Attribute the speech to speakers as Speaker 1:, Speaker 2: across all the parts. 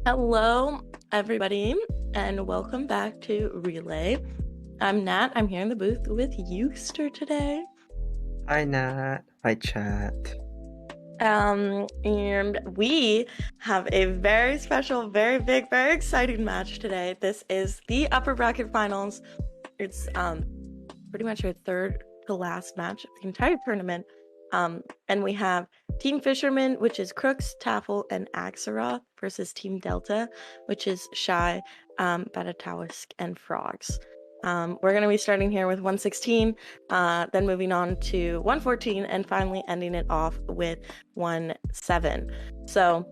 Speaker 1: Hello, everybody, and welcome back to Relay. I'm Nat. I'm here in the booth with Euster today.
Speaker 2: Hi Nat. Hi chat.
Speaker 1: And we have a very special, very big, very exciting match today. This is the upper bracket finals. It's pretty much our third to last match of the entire tournament. And we have Team Fisherman, which is Crooks, Taffel, and Axaroth, versus Team Delta, which is Shy, Batatawisk, and Frogs. We're going to be starting here with 116, then moving on to 114, and finally ending it off with 1-7. So,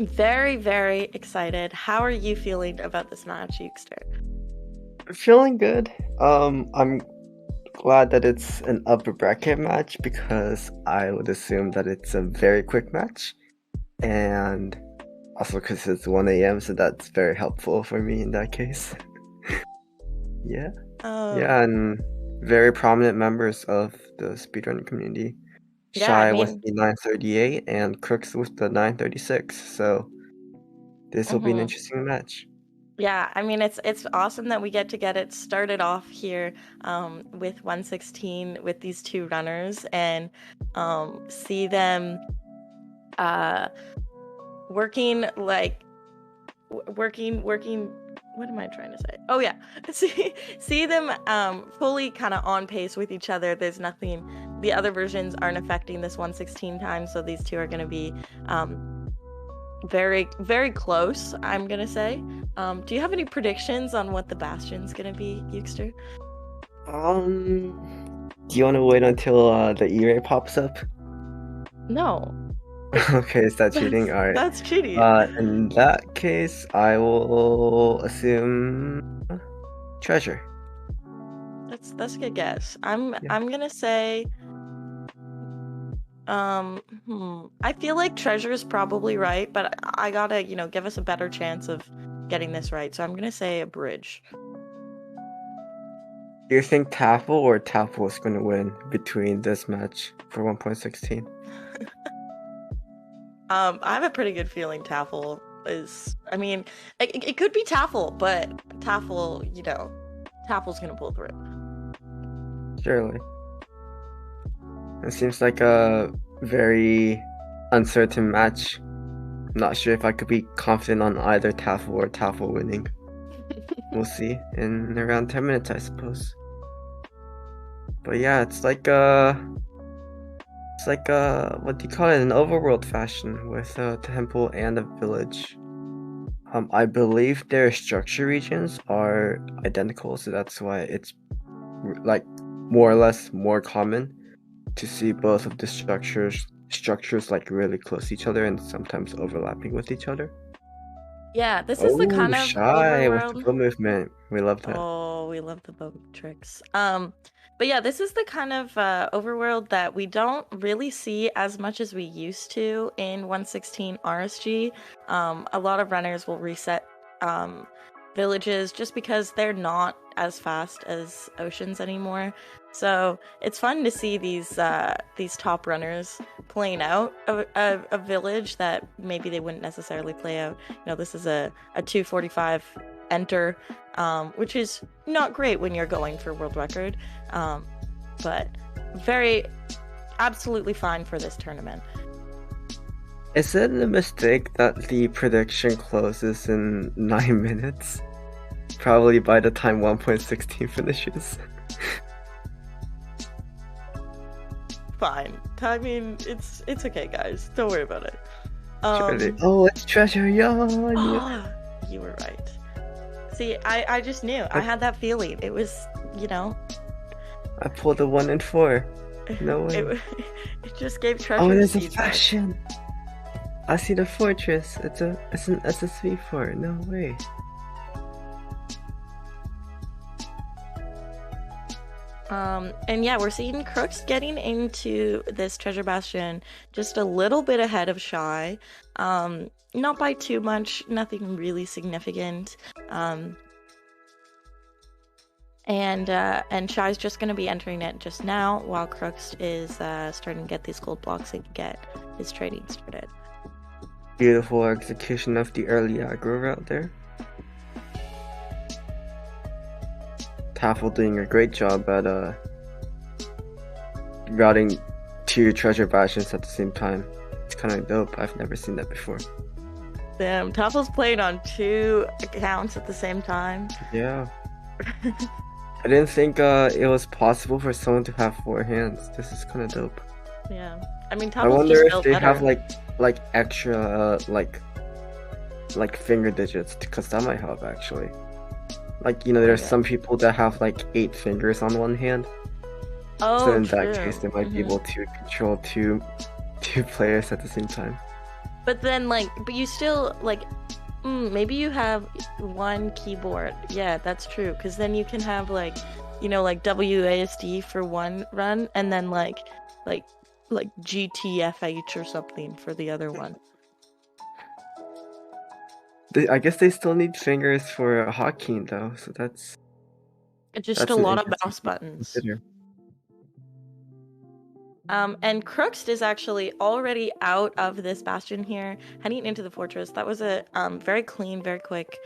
Speaker 1: very, very excited. How are you feeling about this match, Euster?
Speaker 2: Feeling good. I'm glad that it's an upper bracket match because I would assume that it's a very quick match, and also because it's 1 a.m., so that's very helpful for me in that case. Yeah,
Speaker 1: Um,
Speaker 2: yeah, and very prominent members of the speedrunning community.
Speaker 1: yeah, I
Speaker 2: Shy with
Speaker 1: mean,
Speaker 2: the 938 and Crooks with the 936, so this will be an
Speaker 1: mhm.
Speaker 2: interesting match.
Speaker 1: Yeah, I mean it's awesome that we get it started off here with 116 with these two runners and see them uh working like working what am I trying to say? Oh yeah. See them fully kind of on pace with each other. There's nothing, the other versions aren't affecting this 116 time, so these two are going to be very, very close, I'm gonna say. Do you have any predictions on what the Bastion's gonna be, Euster?
Speaker 2: Do you want to wait until the E-ray pops up?
Speaker 1: No.
Speaker 2: Okay, is that cheating?
Speaker 1: That's
Speaker 2: All right.
Speaker 1: that's cheating.
Speaker 2: In that case, I will assume treasure.
Speaker 1: That's a good guess. I'm
Speaker 2: Yeah.
Speaker 1: I'm gonna say I feel like Treasure is probably right, but I gotta, give us a better chance of getting this right. So I'm gonna say a bridge.
Speaker 2: Do you think Taffel is going to win between this match for 1.16?
Speaker 1: I have a pretty good feeling Taffel is, I mean, it could be Taffel, but Taffel, Taffel's gonna pull through.
Speaker 2: Surely. It seems like a very uncertain match. I'm not sure if I could be confident on either Taffel or Taffel winning. We'll see in around 10 minutes, I suppose. But yeah, it's like what do you call it? An overworld fashion with a temple and a village. I believe their structure regions are identical, so that's why it's like more or less more common to see both of the structures like really close to each other and sometimes overlapping with each other.
Speaker 1: Yeah, this is the
Speaker 2: Oh,
Speaker 1: kind of
Speaker 2: Shy with the
Speaker 1: overworld.
Speaker 2: foot movement. We love that.
Speaker 1: Oh, we love the boat tricks. But yeah, this is the kind of overworld that we don't really see as much as we used to in 116 RSG. A lot of runners will reset um, villages just because they're not as fast as oceans anymore. So it's fun to see these top runners playing out a village that maybe they wouldn't necessarily play out. This is a 245 enter, which is not great when you're going for world record, but very absolutely fine for this tournament.
Speaker 2: Is it a mistake that the prediction closes in 9 minutes? Probably by the time 1.16 finishes.
Speaker 1: Fine. I mean, it's okay, guys. Don't worry about it.
Speaker 2: Surely. Oh, it's treasure yawn! Yeah.
Speaker 1: You were right. See, I just knew. I had that feeling. It was,
Speaker 2: I pulled a 1 and 4. No way.
Speaker 1: it, it just gave
Speaker 2: Oh,
Speaker 1: treasure
Speaker 2: there's a
Speaker 1: seeds.
Speaker 2: fashion! I see the fortress. It's an SSV fort. No way.
Speaker 1: And yeah, we're seeing Crooks getting into this treasure bastion just a little bit ahead of Shy. Not by too much, nothing really significant. And Shy's just gonna be entering it just now while Crooks is starting to get these gold blocks and get his trading started.
Speaker 2: Beautiful execution of the early aggro route there. Taffel doing a great job at routing two treasure bastions at the same time. It's kind of dope. I've never seen that before.
Speaker 1: Damn, Taffel's playing on 2 accounts at the same time.
Speaker 2: Yeah. I didn't think it was possible for someone to have 4 hands. This is kind of dope.
Speaker 1: Yeah, I mean,
Speaker 2: I
Speaker 1: Taffel's
Speaker 2: wonder
Speaker 1: just
Speaker 2: if
Speaker 1: built
Speaker 2: they
Speaker 1: better.
Speaker 2: have like extra like finger digits, because that might help actually. Like, you know, there's
Speaker 1: Yeah.
Speaker 2: some people that have like 8 fingers on one hand.
Speaker 1: Oh,
Speaker 2: So in
Speaker 1: true.
Speaker 2: that case, they might be
Speaker 1: Mhm.
Speaker 2: able to control two players at the same time.
Speaker 1: But then, like, but you still like, maybe you have 1 keyboard. Yeah, that's true. Because then you can have like, you know, like WASD for 1 run, and then like GTFH or something for the other one.
Speaker 2: I guess they still need fingers for a hotkey though, so that's
Speaker 1: Just a
Speaker 2: an
Speaker 1: lot of
Speaker 2: interesting
Speaker 1: mouse
Speaker 2: thing to
Speaker 1: buttons.
Speaker 2: consider.
Speaker 1: And Crooksd is actually already out of this bastion here, heading into the fortress. That was a very clean, very quick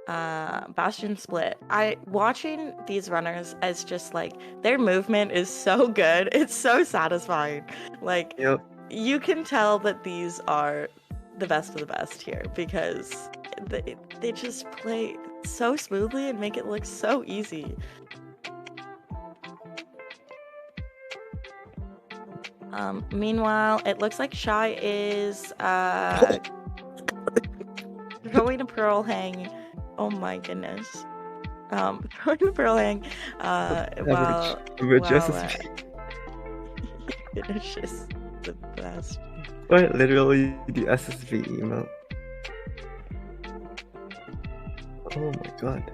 Speaker 1: bastion split. Watching these runners as just like their movement is so good. It's so satisfying. Like,
Speaker 2: Yep.
Speaker 1: you can tell that these are the best of the best here because they just play so smoothly and make it look so easy. Meanwhile, it looks like Shy is throwing a pearl hang. Oh my goodness. Throwing a pearl hang while finishes the best.
Speaker 2: Quite literally the SSV emote. Oh my god.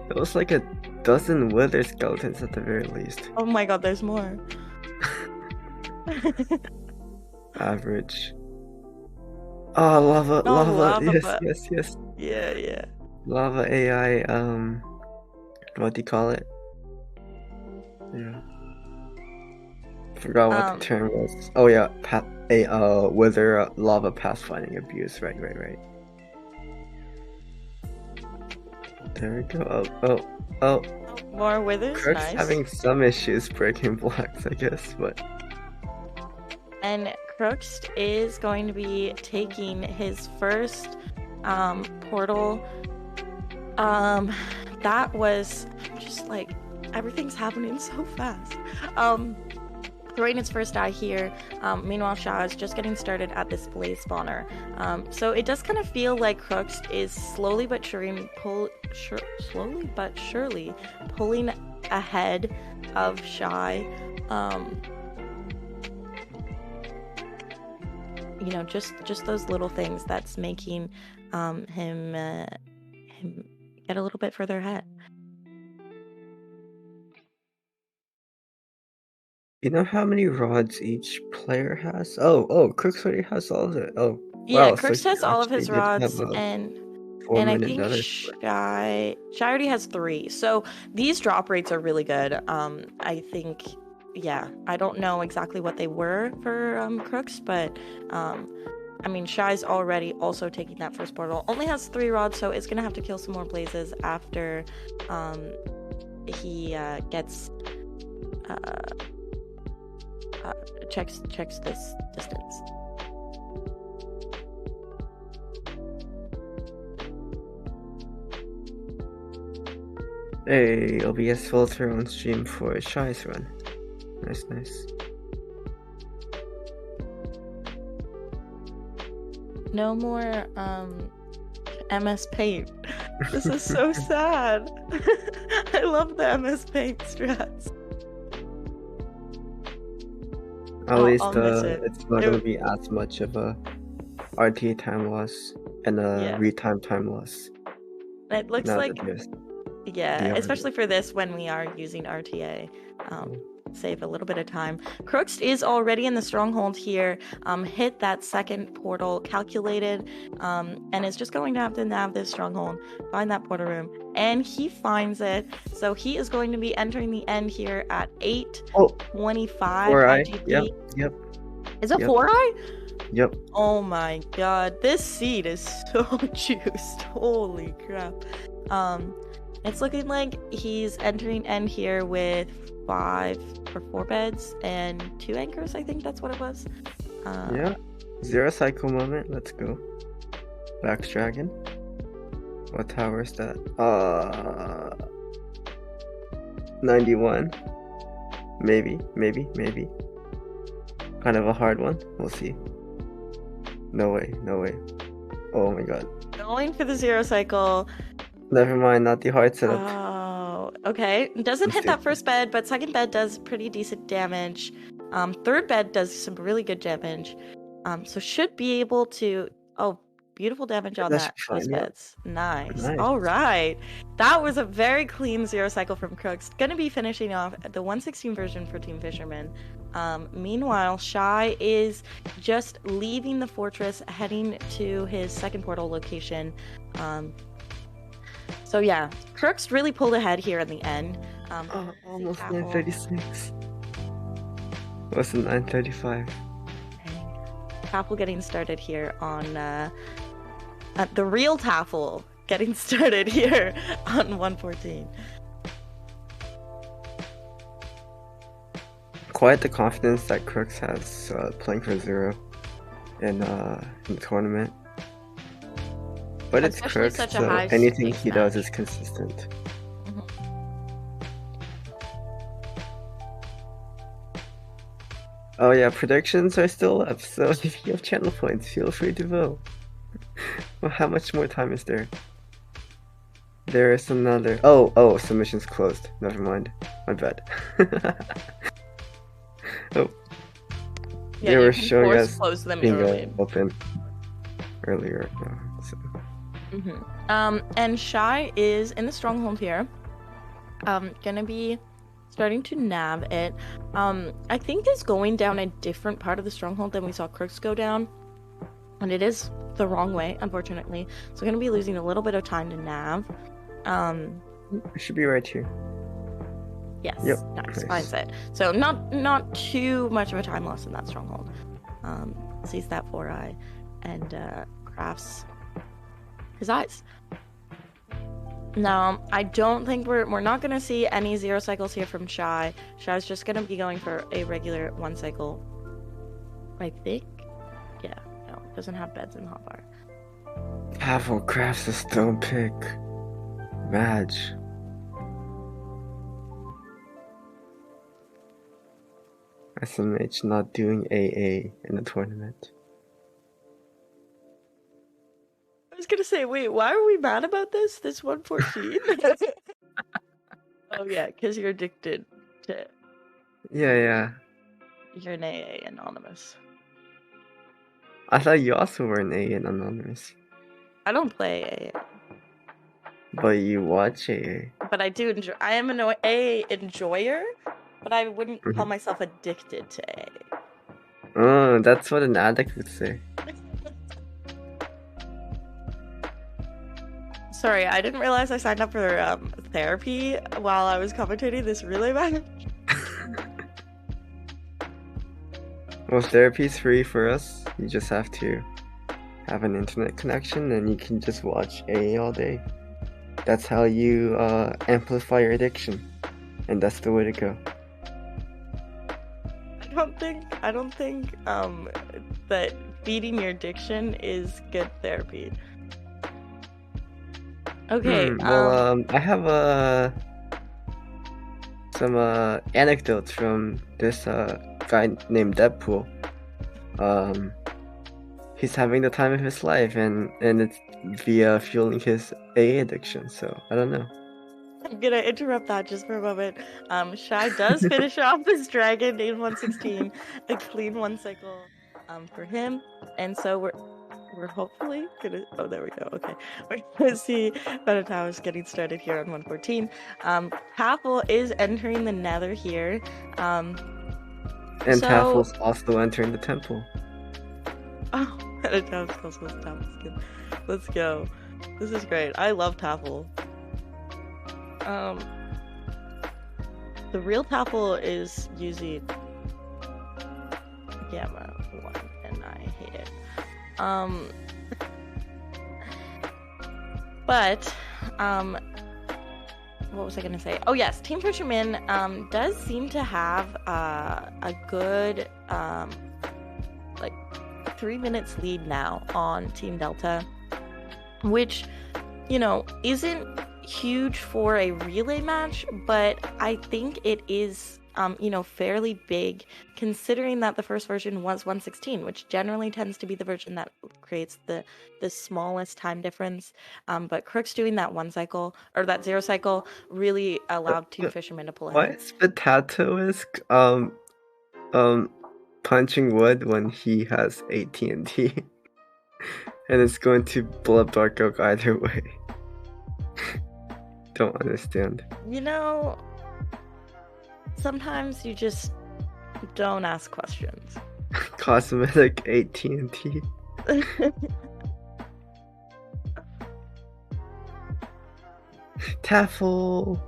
Speaker 2: It was like a dozen wither skeletons at the very least.
Speaker 1: Oh my god, there's more.
Speaker 2: Average. Oh, lava,
Speaker 1: Oh,
Speaker 2: lava, yes,
Speaker 1: but...
Speaker 2: yes.
Speaker 1: Yeah.
Speaker 2: Lava AI, what do you call it? Yeah. Forgot what the term was. Oh yeah, wither lava pathfinding abuse. Right. There we go. Oh.
Speaker 1: More withers.
Speaker 2: Crooksd
Speaker 1: Nice.
Speaker 2: having some issues breaking blocks, I guess, but.
Speaker 1: And Crooksd is going to be taking his first portal. That was just like everything's happening so fast. Throwing its first die here. Meanwhile, Shah is just getting started at this blaze spawner. So it does kind of feel like Crooksd is slowly but surely pulling ahead of Shy. You know, just those little things that's making him get a little bit further ahead.
Speaker 2: You know how many rods each player has? Oh, Crooksd already has all of it. Oh,
Speaker 1: yeah,
Speaker 2: wow,
Speaker 1: Crooksd has all of his rods, and I think Shy already has 3. So these drop rates are really good. I think, yeah, I don't know exactly what they were for Crooksd, but I mean, Shy's already also taking that first portal. Only has 3 rods, so it's gonna have to kill some more blazes after he gets checks this distance.
Speaker 2: Hey, OBS filter on stream for Shy's run. Nice.
Speaker 1: No more MS Paint. This is so sad. I love the MS Paint strats.
Speaker 2: At least it's not going to be as much of a RTA time loss and a retime time loss.
Speaker 1: It looks like, especially for this when we are using RTA. Save a little bit of time. Crooksd is already in the stronghold here, hit that second portal, calculated, and is just going to have to nav this stronghold, find that portal room, and he finds it. So he is going to be entering the end here at 8:25 IGP.
Speaker 2: Yep.
Speaker 1: Is it 4i?
Speaker 2: Yep.
Speaker 1: Oh my god, this seed is so juiced. Holy crap. Um, it's looking like he's entering end here with 4 beds and 2 anchors. I think that's what it was.
Speaker 2: Yeah. 0 cycle moment. Let's go. Wax Dragon. What tower is that? 91. Maybe. Kind of a hard one. We'll see. No way. Oh my god.
Speaker 1: Going for the 0 cycle.
Speaker 2: Never mind, not the hard setup.
Speaker 1: Oh, okay. Doesn't hit that first bed, but second bed does pretty decent damage. Third bed does some really good damage. So should be able to. Oh, beautiful damage on
Speaker 2: That should be
Speaker 1: those
Speaker 2: fine, yeah.
Speaker 1: beds. Nice.
Speaker 2: Nice.
Speaker 1: All right. That was a very clean 0 cycle from Crooks. Gonna be finishing off the 116 version for Team Fisherman. Meanwhile, Shy is just leaving the fortress, heading to his second portal location. So yeah, Crooks really pulled ahead here in the end.
Speaker 2: Almost 936. What's the 935?
Speaker 1: Taffel getting started here on the real Taffel getting started here on 114.
Speaker 2: Quite the confidence that Crooks has playing for 0 in the tournament. But it's
Speaker 1: Especially
Speaker 2: Crooks,
Speaker 1: such a
Speaker 2: so
Speaker 1: high
Speaker 2: anything
Speaker 1: stakes
Speaker 2: he does
Speaker 1: match.
Speaker 2: is consistent. Oh yeah, predictions are still up, so if you have channel points, feel free to vote. Well, how much more time is there? There is another. Oh, submission's closed. Never mind. My bad. Oh.
Speaker 1: Yeah,
Speaker 2: They were
Speaker 1: you can
Speaker 2: showing
Speaker 1: force
Speaker 2: us
Speaker 1: close them
Speaker 2: being
Speaker 1: early.
Speaker 2: open earlier. So.
Speaker 1: And Shy is in the stronghold here. Gonna be starting to nav it. I think is going down a different part of the stronghold than we saw Crooks go down. And it is the wrong way, unfortunately. So gonna be losing a little bit of time to nav.
Speaker 2: It should be right here.
Speaker 1: Yes.
Speaker 2: Yep,
Speaker 1: Nice.
Speaker 2: nice.
Speaker 1: Finds it. So not too much of a time loss in that stronghold. Sees that 4-eye and crafts his eyes. Now, I don't think we're not gonna see any 0 cycles here from Shy. Shy's just gonna be going for a regular 1 cycle. I think. Yeah, no, doesn't have beds in the hotbar.
Speaker 2: Taffel crafts a stone pick. Madge. SMH not doing AA in the tournament.
Speaker 1: I was gonna say, wait, why are we mad about this? This 114? Oh yeah, because you're addicted to.
Speaker 2: Yeah.
Speaker 1: You're an AA anonymous.
Speaker 2: I thought you also were an AA in Anonymous.
Speaker 1: I don't play AA,
Speaker 2: But you watch AA.
Speaker 1: but I do enjoy. I am an AA enjoyer, but I wouldn't call
Speaker 2: Mhm.
Speaker 1: myself addicted to AA.
Speaker 2: Oh, that's what an addict would say.
Speaker 1: Sorry, I didn't realize I signed up for therapy while I was commentating this relay match.
Speaker 2: Well, therapy's free for us. You just have to have an internet connection and you can just watch AA all day. That's how you amplify your addiction. And that's the way to go.
Speaker 1: I don't think that feeding your addiction is good therapy. Okay.
Speaker 2: I have some anecdotes from this guy named Deadpool. He's having the time of his life, and it's via fueling his AA addiction. So I don't know.
Speaker 1: I'm gonna interrupt that just for a moment. Shy does finish off this dragon in 116, a clean 1 cycle for him, and so we're hopefully gonna. Oh, there we go. Okay, we're gonna see Benetowers getting started here on 114. Taffel is entering the Nether here.
Speaker 2: And
Speaker 1: so-
Speaker 2: Taffel's also entering the temple.
Speaker 1: Oh, Benetowers also has Taffel skin. Let's go. This is great. I love Taffel. The real Taffel is using Gamma 1 and I hate it. Um, but what was I gonna say? Oh yes, Team Fisherman does seem to have a good like 3 minutes lead now on Team Delta, which, you know, isn't huge for a relay match, but I think it is, you know, fairly big considering that the first version was 116, which generally tends to be the version that creates the smallest time difference. But Crooks doing that 1 cycle or that 0 cycle really allowed Team Fisherman to pull
Speaker 2: Why
Speaker 1: ahead.
Speaker 2: is Potatoisk punching wood when he has AT&T? And it's going to blow up Dark Oak either way. Don't understand.
Speaker 1: You know, sometimes you just don't ask questions.
Speaker 2: Cosmetic AT&T. Taffle.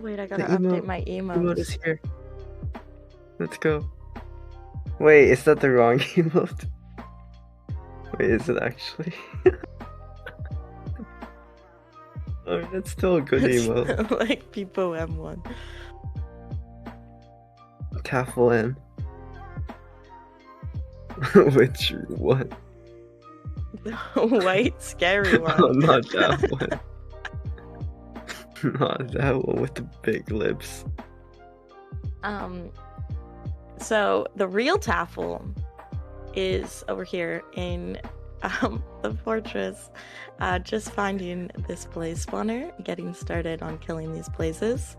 Speaker 1: Wait, I gotta update my
Speaker 2: Emote is
Speaker 1: emotes.
Speaker 2: here. Let's go. Wait, is that the wrong emote? Wait, is it actually? I mean, that's still a good emote.
Speaker 1: Like People M1.
Speaker 2: Taffle M. Which one?
Speaker 1: The white scary one.
Speaker 2: Oh, not that one. Not that one with the big lips.
Speaker 1: So the real Taffle is over here in the fortress, just finding this blaze spawner, getting started on killing these blazes.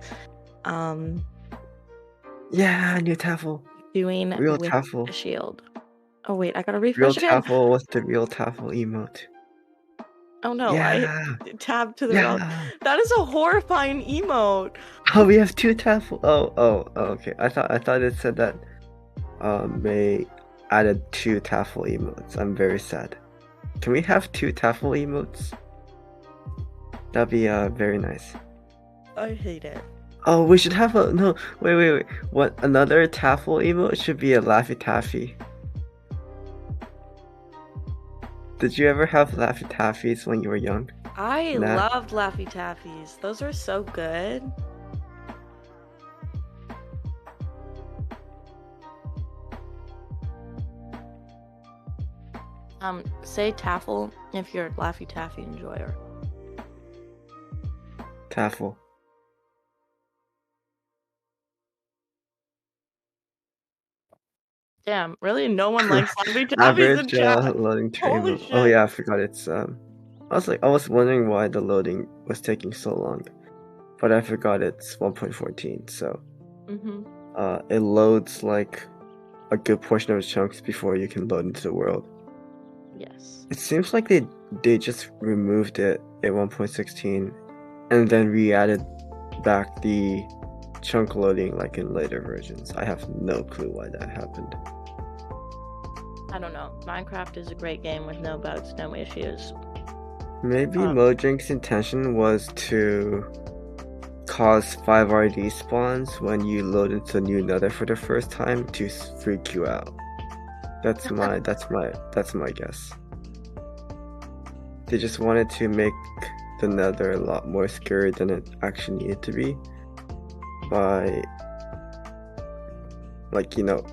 Speaker 2: Yeah, new Taffle.
Speaker 1: Doing
Speaker 2: Real
Speaker 1: with
Speaker 2: Taffle.
Speaker 1: a shield. Oh wait, I gotta
Speaker 2: Real
Speaker 1: refresh again.
Speaker 2: Taffle with the real Taffle emote.
Speaker 1: Oh no,
Speaker 2: Yeah.
Speaker 1: I tabbed to the
Speaker 2: Yeah.
Speaker 1: wrong. That is a horrifying emote.
Speaker 2: Oh, we have 2 Taffle. Oh, okay. I thought it said that they added 2 Taffle emotes. I'm very sad. Can we have 2 Taffle emotes? That'd be very nice.
Speaker 1: I hate it.
Speaker 2: Oh, we should have a no. Wait. What another Taffle emote should be a Laffy Taffy. Did you ever have Laffy Taffies when you were young?
Speaker 1: I
Speaker 2: Nah.
Speaker 1: loved Laffy Taffies. Those are so good. Say Taffle if you're a Laffy Taffy enjoyer.
Speaker 2: Taffle.
Speaker 1: Damn, really? No one likes Laffy Taffies in
Speaker 2: Average
Speaker 1: chat?
Speaker 2: loading train.
Speaker 1: Holy
Speaker 2: Oh
Speaker 1: shit.
Speaker 2: yeah, I forgot it's I was wondering why the loading was taking so long, but I forgot it's 1.14. So it loads like a good portion of its chunks before you can load into the world.
Speaker 1: Yes.
Speaker 2: It seems like they just removed it at 1.16 and then re-added back the chunk loading like in later versions. I have no clue why that happened.
Speaker 1: I don't know. Minecraft is a great game with no bugs, no issues.
Speaker 2: Maybe Mojang's intention was to cause 5 RD spawns when you load into a new nether for the first time to freak you out. That's my guess. They just wanted to make the nether a lot more scary than it actually needed to be by, like, you know,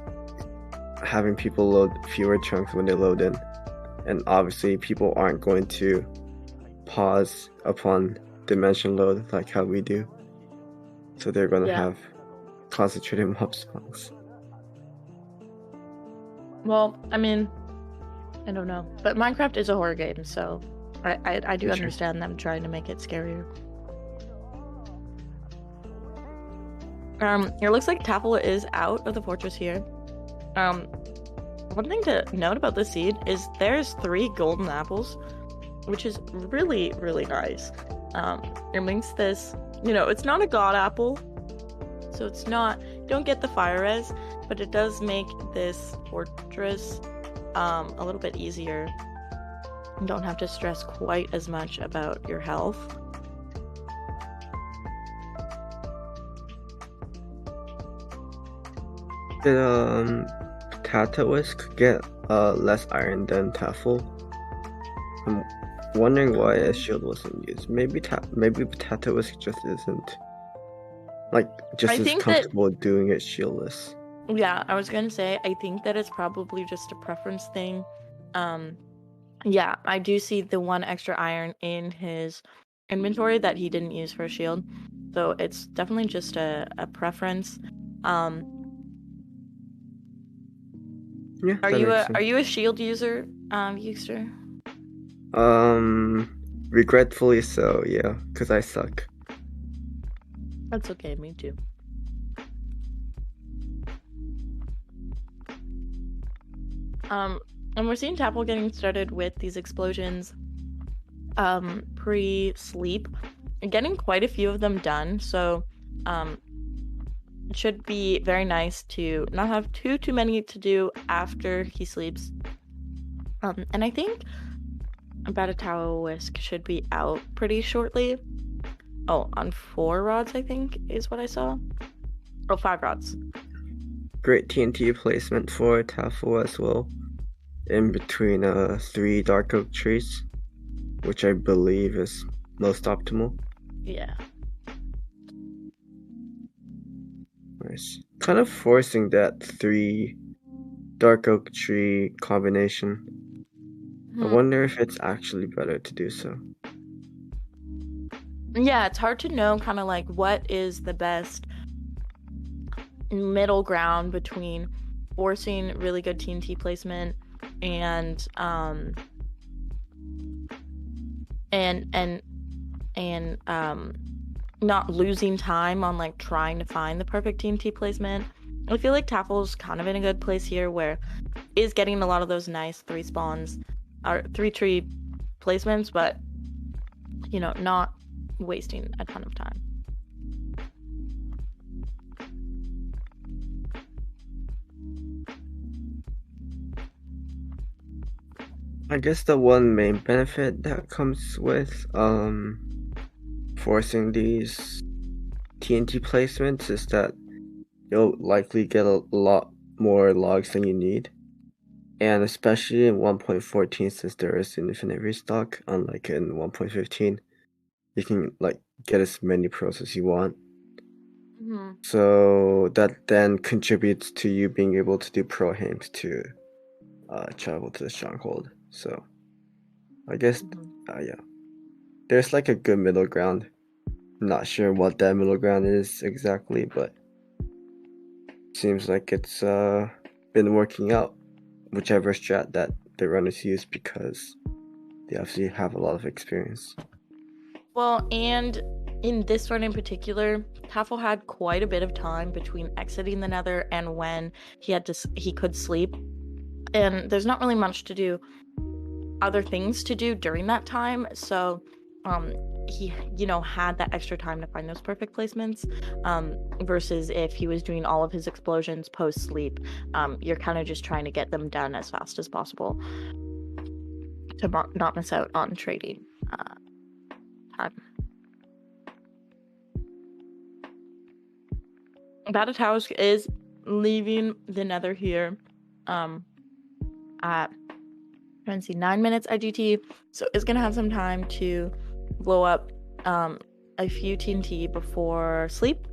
Speaker 2: having people load fewer chunks when they load in, and obviously people aren't going to pause upon dimension load like how we do, so they're gonna have concentrated mob spawns.
Speaker 1: Well, I mean, I don't know, but Minecraft is a horror game, so I do understand them trying to make it scarier. It looks like Taffle is out of the fortress here. One thing to note about this seed is there's 3 golden apples, which is really, really nice. It makes this, you know, it's not a god apple, so it's not, don't get the fire res, but it does make this fortress a little bit easier. You don't have to stress quite as much about your health.
Speaker 2: Did Potatoisk get less iron than Taffel. I'm wondering why a shield wasn't used. Maybe Potato Whisk just isn't like just
Speaker 1: I
Speaker 2: as
Speaker 1: think that,
Speaker 2: comfortable doing it shieldless.
Speaker 1: yeah, I was gonna say, I think that it's probably just a preference thing. Yeah, I do see the one extra iron in his inventory that he didn't use for a shield. So it's definitely just a preference.
Speaker 2: Yeah,
Speaker 1: Are
Speaker 2: that
Speaker 1: you
Speaker 2: makes
Speaker 1: a
Speaker 2: sense.
Speaker 1: shield user, Euster?
Speaker 2: Regretfully so, yeah, because I suck.
Speaker 1: That's okay, me too. And we're seeing Tapple getting started with these explosions pre-sleep, getting quite a few of them done, so it should be very nice to not have too many to do after he sleeps. And I think Batatawa Whisk should be out pretty shortly. Oh, on 4 rods, I think, is what I saw. Oh, 5 rods.
Speaker 2: Great TNT placement for Taffel as well. In between 3 dark oak trees, which I believe is most optimal.
Speaker 1: Yeah.
Speaker 2: Nice. Kind of forcing that 3 dark oak tree combination. I wonder if it's actually better to do so.
Speaker 1: Yeah, it's hard to know kind of like what is the best middle ground between forcing really good TNT placement and not losing time on like trying to find the perfect TNT placement. I feel like Taffel's kind of in a good place here where is getting a lot of those nice 3 spawns or 3 tree placements, but you know, not wasting a ton of time.
Speaker 2: I guess the one main benefit that comes with forcing these TNT placements is that you'll likely get a lot more logs than you need. And especially in 1.14, since there is infinite restock, unlike in 1.15, you can like get as many pros as you want.
Speaker 1: Mm-hmm.
Speaker 2: So that then contributes to you being able to do pro hangs to travel to the stronghold. So I guess yeah, there's like a good middle ground. I'm not sure what that middle ground is exactly, but seems like it's been working out, whichever strat that the runners use, because they obviously have a lot of experience.
Speaker 1: Well, and in this one in particular, Taffel had quite a bit of time between exiting the Nether and when he could sleep, and there's not really much to do, other things to do during that time. So, he had that extra time to find those perfect placements. Versus if he was doing all of his explosions post sleep, you're kind of just trying to get them done as fast as possible to not miss out on trading time. Batataus is leaving the Nether here at 9 minutes IGT, so it's gonna have some time to blow up a few TNT before sleep.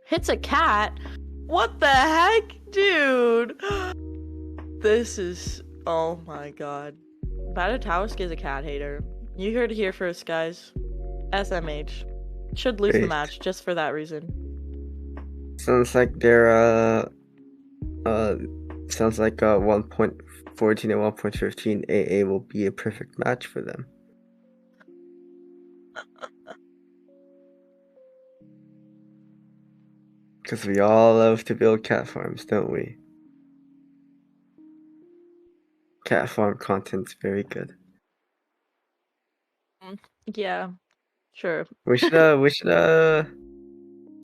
Speaker 1: Hits a cat. What the heck, dude? This is, oh my god. Batataus is a cat hater. You heard it here first, guys. SMH should lose the match just for that reason.
Speaker 2: Sounds like they're sounds like 1.14 and 1.15 AA will be a perfect match for them. Because we all love to build cat farms, don't we? Cat farm content's very good.
Speaker 1: Yeah, sure.
Speaker 2: We should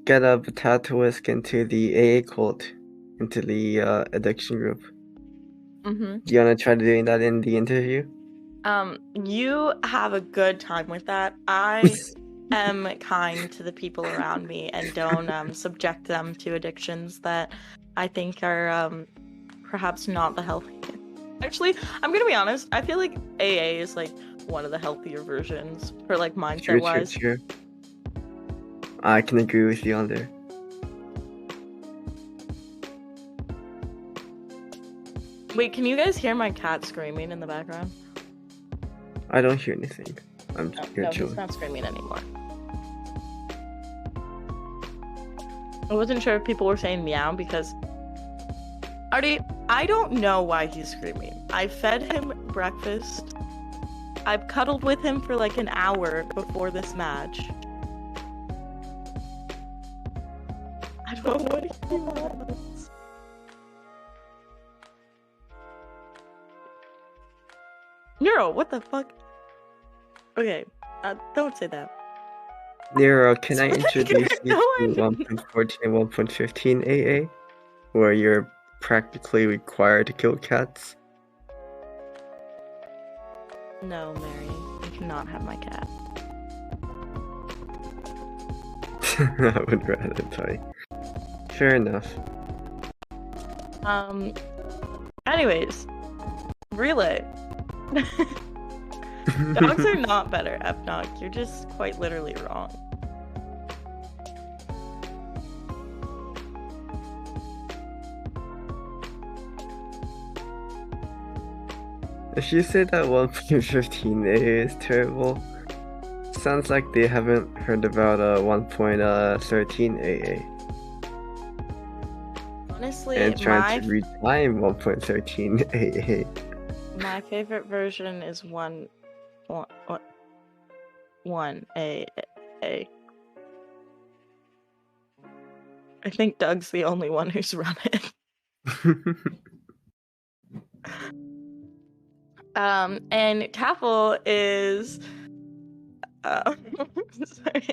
Speaker 2: get a Potato Whisk into the AA cult, into the addiction group.
Speaker 1: Mm-hmm.
Speaker 2: Do you wanna try doing that in the interview?
Speaker 1: You have a good time with that. I am kind to the people around me and don't subject them to addictions that I think are perhaps not the healthiest. Actually, I'm gonna be honest. I feel like AA is like one of the healthier versions for like mindset wise.
Speaker 2: True. I can agree with you on there.
Speaker 1: Wait, can you guys hear my cat screaming in the background?
Speaker 2: I don't hear anything. I'm here
Speaker 1: No,
Speaker 2: chilling.
Speaker 1: he's not screaming anymore. I wasn't sure if people were saying meow because Artie, I don't know why he's screaming. I fed him breakfast. I've cuddled with him for like an hour before this match. I don't know what he wants. Nero, what the fuck? Okay, don't say that.
Speaker 2: Nero, can I introduce you
Speaker 1: No,
Speaker 2: to 1.14 and 1.15 AA, where you're practically required to kill cats?
Speaker 1: No, Mary, you cannot have my cat.
Speaker 2: I would rather die. Fair enough.
Speaker 1: Anyways, relay. Dogs are not better, Fnoc. You're just quite literally wrong.
Speaker 2: If you say that 1.15 AA is terrible, sounds like they haven't heard about 1.13 AA.
Speaker 1: Honestly,
Speaker 2: And trying to retime 1.13 AA.
Speaker 1: my favorite version is one A. I think Doug's the only one who's run it. And Taffel is sorry.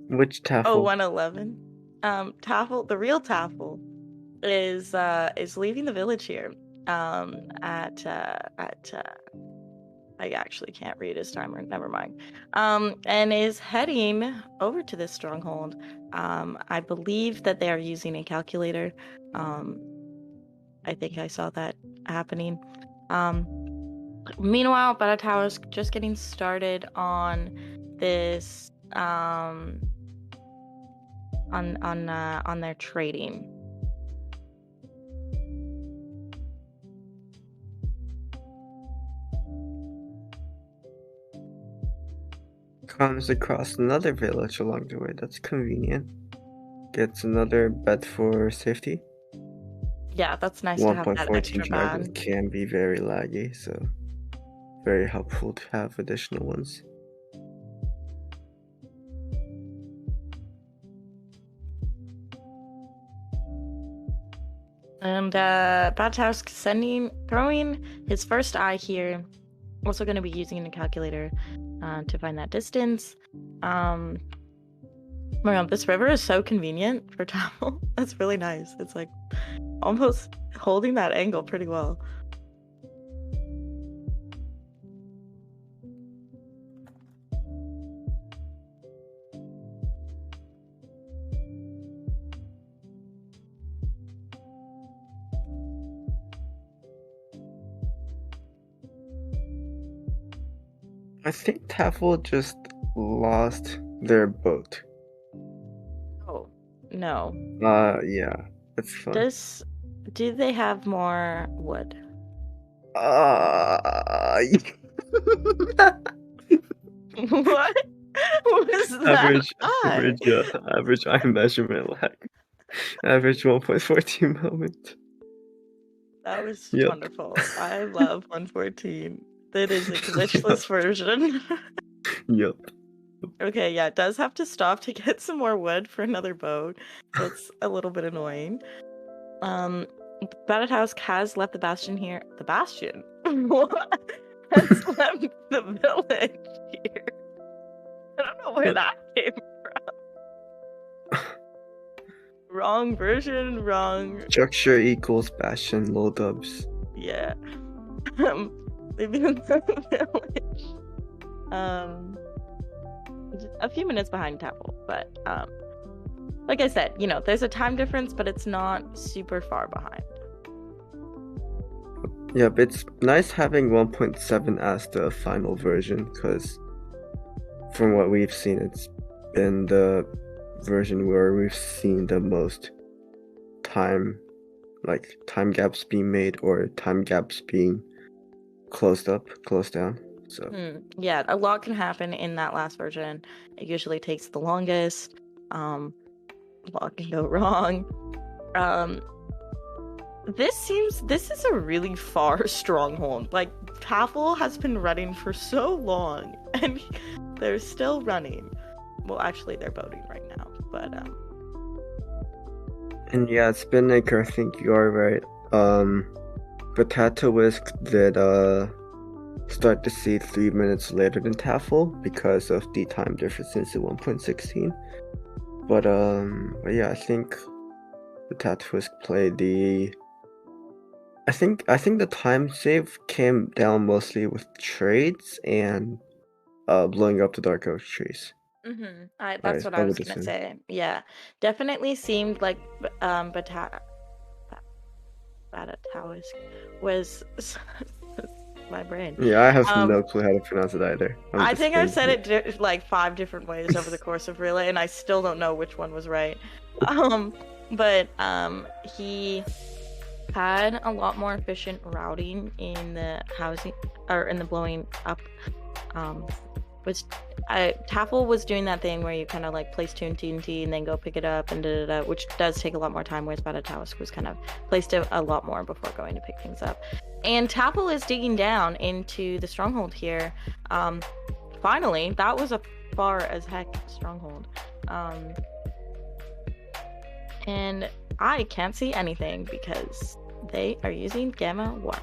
Speaker 2: Which Taffel?
Speaker 1: Oh, 111. Taffel, the real Taffel, is leaving the village here. I actually can't read his timer. Never mind. And is heading over to this stronghold. I believe that they are using a calculator. I think I saw that happening. Meanwhile, Baratow is just getting started on this on their trading.
Speaker 2: Comes across another village along the way. That's convenient. Gets another bed for safety.
Speaker 1: Yeah, that's nice to have that
Speaker 2: 1.14
Speaker 1: extra
Speaker 2: drivers
Speaker 1: bag.
Speaker 2: can be very laggy, so very helpful to have additional ones.
Speaker 1: And Badhouse throwing his first eye here. Also going to be using a calculator to find that distance. Oh my god, this river is so convenient for travel. That's really nice. It's like almost holding that angle pretty well.
Speaker 2: I think Taffel just lost their boat.
Speaker 1: Oh, no.
Speaker 2: Yeah, that's fun.
Speaker 1: Do they have more wood?
Speaker 2: What?
Speaker 1: What was that?
Speaker 2: Average eye measurement lag. Average 1.14 moment.
Speaker 1: That was wonderful. I love 114. That is a glitchless version.
Speaker 2: Yep.
Speaker 1: Okay, yeah, it does have to stop to get some more wood for another boat. That's a little bit annoying. Batted House has left the bastion here. The bastion? What? Has left the village here. I don't know where that came from. Wrong version, wrong.
Speaker 2: Structure equals bastion, low dubs.
Speaker 1: Yeah. Leaving the village. A few minutes behind Taffel, but like I said, there's a time difference, but it's not super far behind.
Speaker 2: Yep, it's nice having 1.7 as the final version, because from what we've seen, it's been the version where we've seen the most time gaps being made or time gaps being closed down. So
Speaker 1: Yeah, a lot can happen in that last version. It usually takes the longest. A lot can go wrong. This is a really far stronghold. Like, Taffel has been running for so long, and they're still running. Well, actually, they're boating right now, but
Speaker 2: And yeah, Spinnaker, I think you are right. Potato Whisk did start to see 3 minutes later than Taffel because of the time difference in 1.16. But yeah, I think Potato Whisk played the. I think the time save came down mostly with trades and blowing up the Dark Oak trees.
Speaker 1: that's what I was gonna say. Yeah, definitely seemed like Batatawisk was my brain.
Speaker 2: Yeah, I have no clue how to pronounce it either.
Speaker 1: I think I've said it like 5 different ways over the course of Relay, and I still don't know which one was right. But he had a lot more efficient routing in the housing or in the blowing up. Taffel was doing that thing where you kind of like place TNT and then go pick it up and which does take a lot more time, whereas Batatawisk was kind of placed it a lot more before going to pick things up. And Taffel is digging down into the stronghold here. Finally, that was a far as heck stronghold. And I can't see anything because they are using Gamma 1.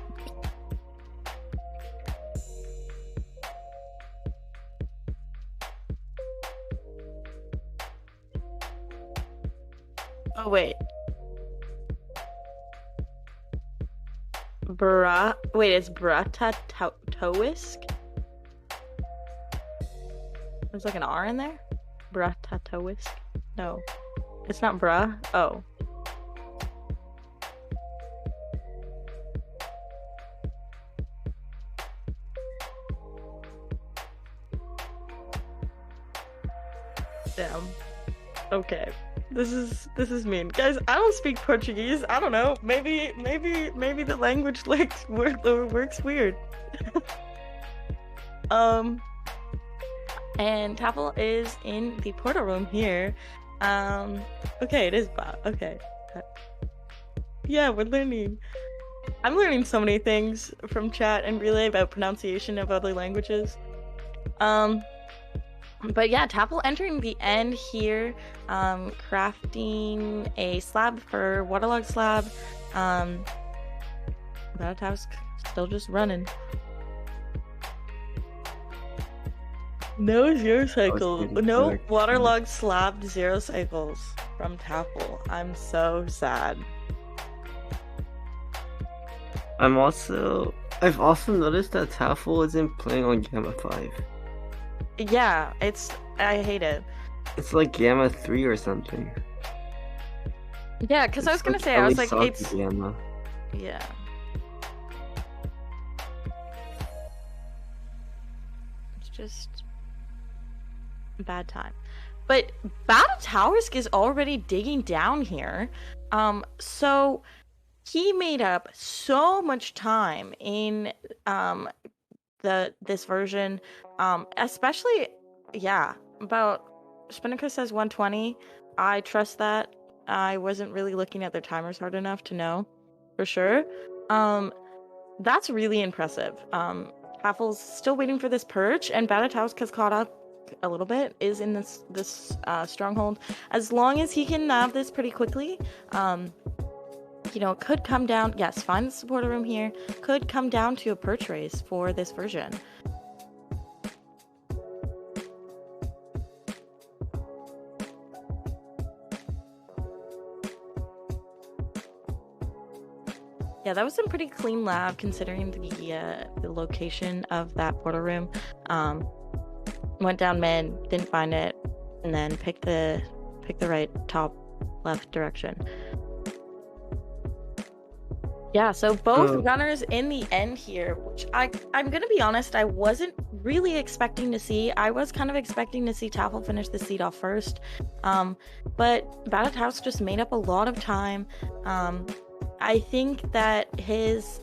Speaker 1: Oh, wait. It's Batatawisk? There's like an R in there? Batatawisk? No. It's not bra. Oh. Damn. Okay. This is mean. Guys, I don't speak Portuguese. I don't know. Maybe the language works weird. And Taffel is in the portal room here. Okay, it is Bob. Okay. Yeah, we're learning. I'm learning so many things from chat and Relay about pronunciation of other languages. But yeah, Taffel entering the end here, crafting a slab for Waterlog slab. Batatawisk still just running. No 0 cycle. No Waterlog slab 0 cycles from Taffel. I'm so sad.
Speaker 2: I've also noticed that Taffel isn't playing on Gamma 5.
Speaker 1: Yeah, I hate it.
Speaker 2: It's like Gamma 3 or something.
Speaker 1: Yeah, because I was gonna say, I was like, it's
Speaker 2: Gamma.
Speaker 1: Yeah. It's just a bad time. But Batatawisk is already digging down here. So he made up so much time in this version. Especially, yeah, about Spinnaker says 120. I trust that. I wasn't really looking at their timers hard enough to know for sure. That's really impressive. Taffel's still waiting for this perch, and Batatawisk has caught up a little bit, is in this stronghold. As long as he can nab this pretty quickly, could come down. Yes, find the supporter room here. Could come down to a perch race for this version. Yeah, that was some pretty clean lab considering the location of that portal room. Went down mid, didn't find it, and then picked the pick the right top left direction. Yeah, so both runners in the end here, which I'm gonna be honest, I wasn't really expecting to see. I was kind of expecting to see Tafel finish the seed off first, but Batataus just made up a lot of time. I think that his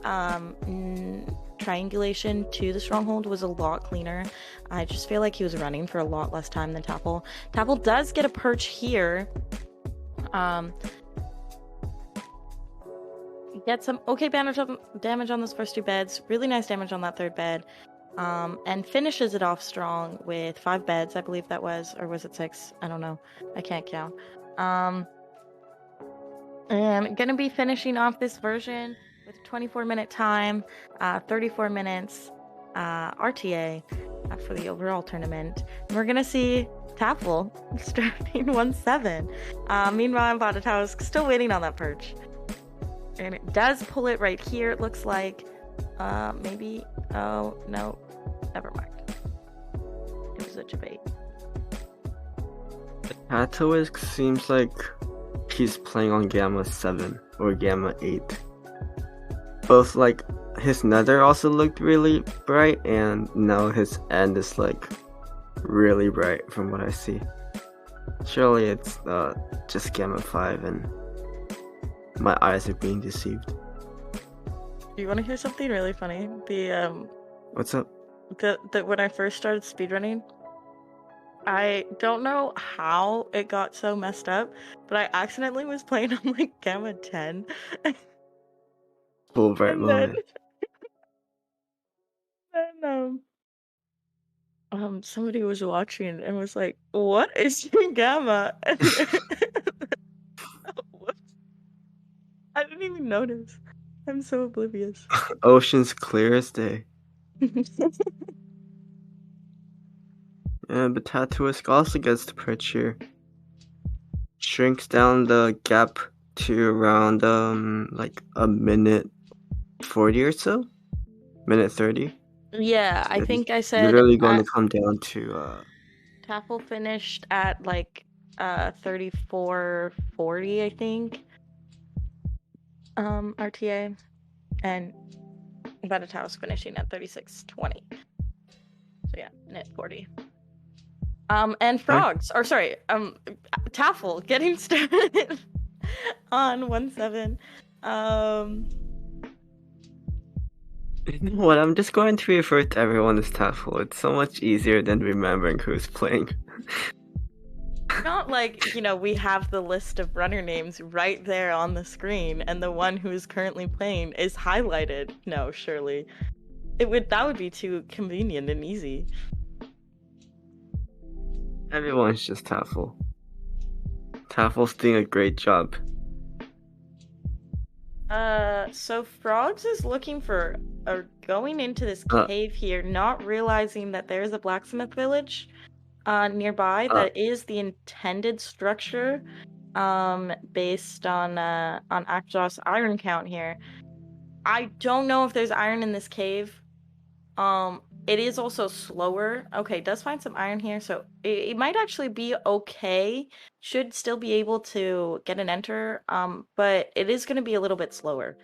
Speaker 1: triangulation to the stronghold was a lot cleaner. I just feel like he was running for a lot less time than Tafel. Tafel does get a perch here. Get some okay damage on those first two beds. Really nice damage on that third bed. And finishes it off strong with 5 beds, I believe that was, or was it 6? I don't know. I can't count. And gonna be finishing off this version with 24-minute time, 34 minutes RTA for the overall tournament. And we're gonna see Tafel starting 1-7. Meanwhile, Batataus still waiting on that perch. And it does pull it right here, it looks like. Maybe. Oh, no. Never mind. It was a debate.
Speaker 2: Batataus seems like he's playing on Gamma 7 or Gamma 8. Both, like, his nether also looked really bright, and now his end is, like, really bright from what I see. Surely it's just Gamma 5 and my eyes are being deceived.
Speaker 1: Do you want to hear something really funny?
Speaker 2: What's up?
Speaker 1: When I first started speedrunning, I don't know how it got so messed up, but I accidentally was playing on like Gamma 10.
Speaker 2: Full bright moment.
Speaker 1: Then somebody was watching and was like, "What is your Gamma?" Whoops. I didn't even notice. I'm so oblivious.
Speaker 2: Ocean's clear as day. But Batataus also gets the perch here. Shrinks down the gap to around like a minute 40 or so? Minute 30?
Speaker 1: Yeah, I think I said
Speaker 2: literally going to come down to
Speaker 1: Tafel finished at like 34:40, I think. RTA, and Batataus finishing at 36:20. So yeah, minute 40. And Frogs, or sorry, Tafel getting started on 1-7.
Speaker 2: You know what? I'm just going to refer to everyone as Tafel. It's so much easier than remembering who's playing.
Speaker 1: Not like, we have the list of runner names right there on the screen, and the one who is currently playing is highlighted. No, surely. That would be too convenient and easy.
Speaker 2: Everyone's just Tafel. Tafel's doing a great job.
Speaker 1: So Frogs is looking for going into this cave here, not realizing that there's a blacksmith village nearby that is the intended structure based on Akjos iron count here. I don't know if there's iron in this cave. It is also slower. Okay, does find some iron here, so it might actually be okay. Should still be able to get an enter, but it is going to be a little bit slower.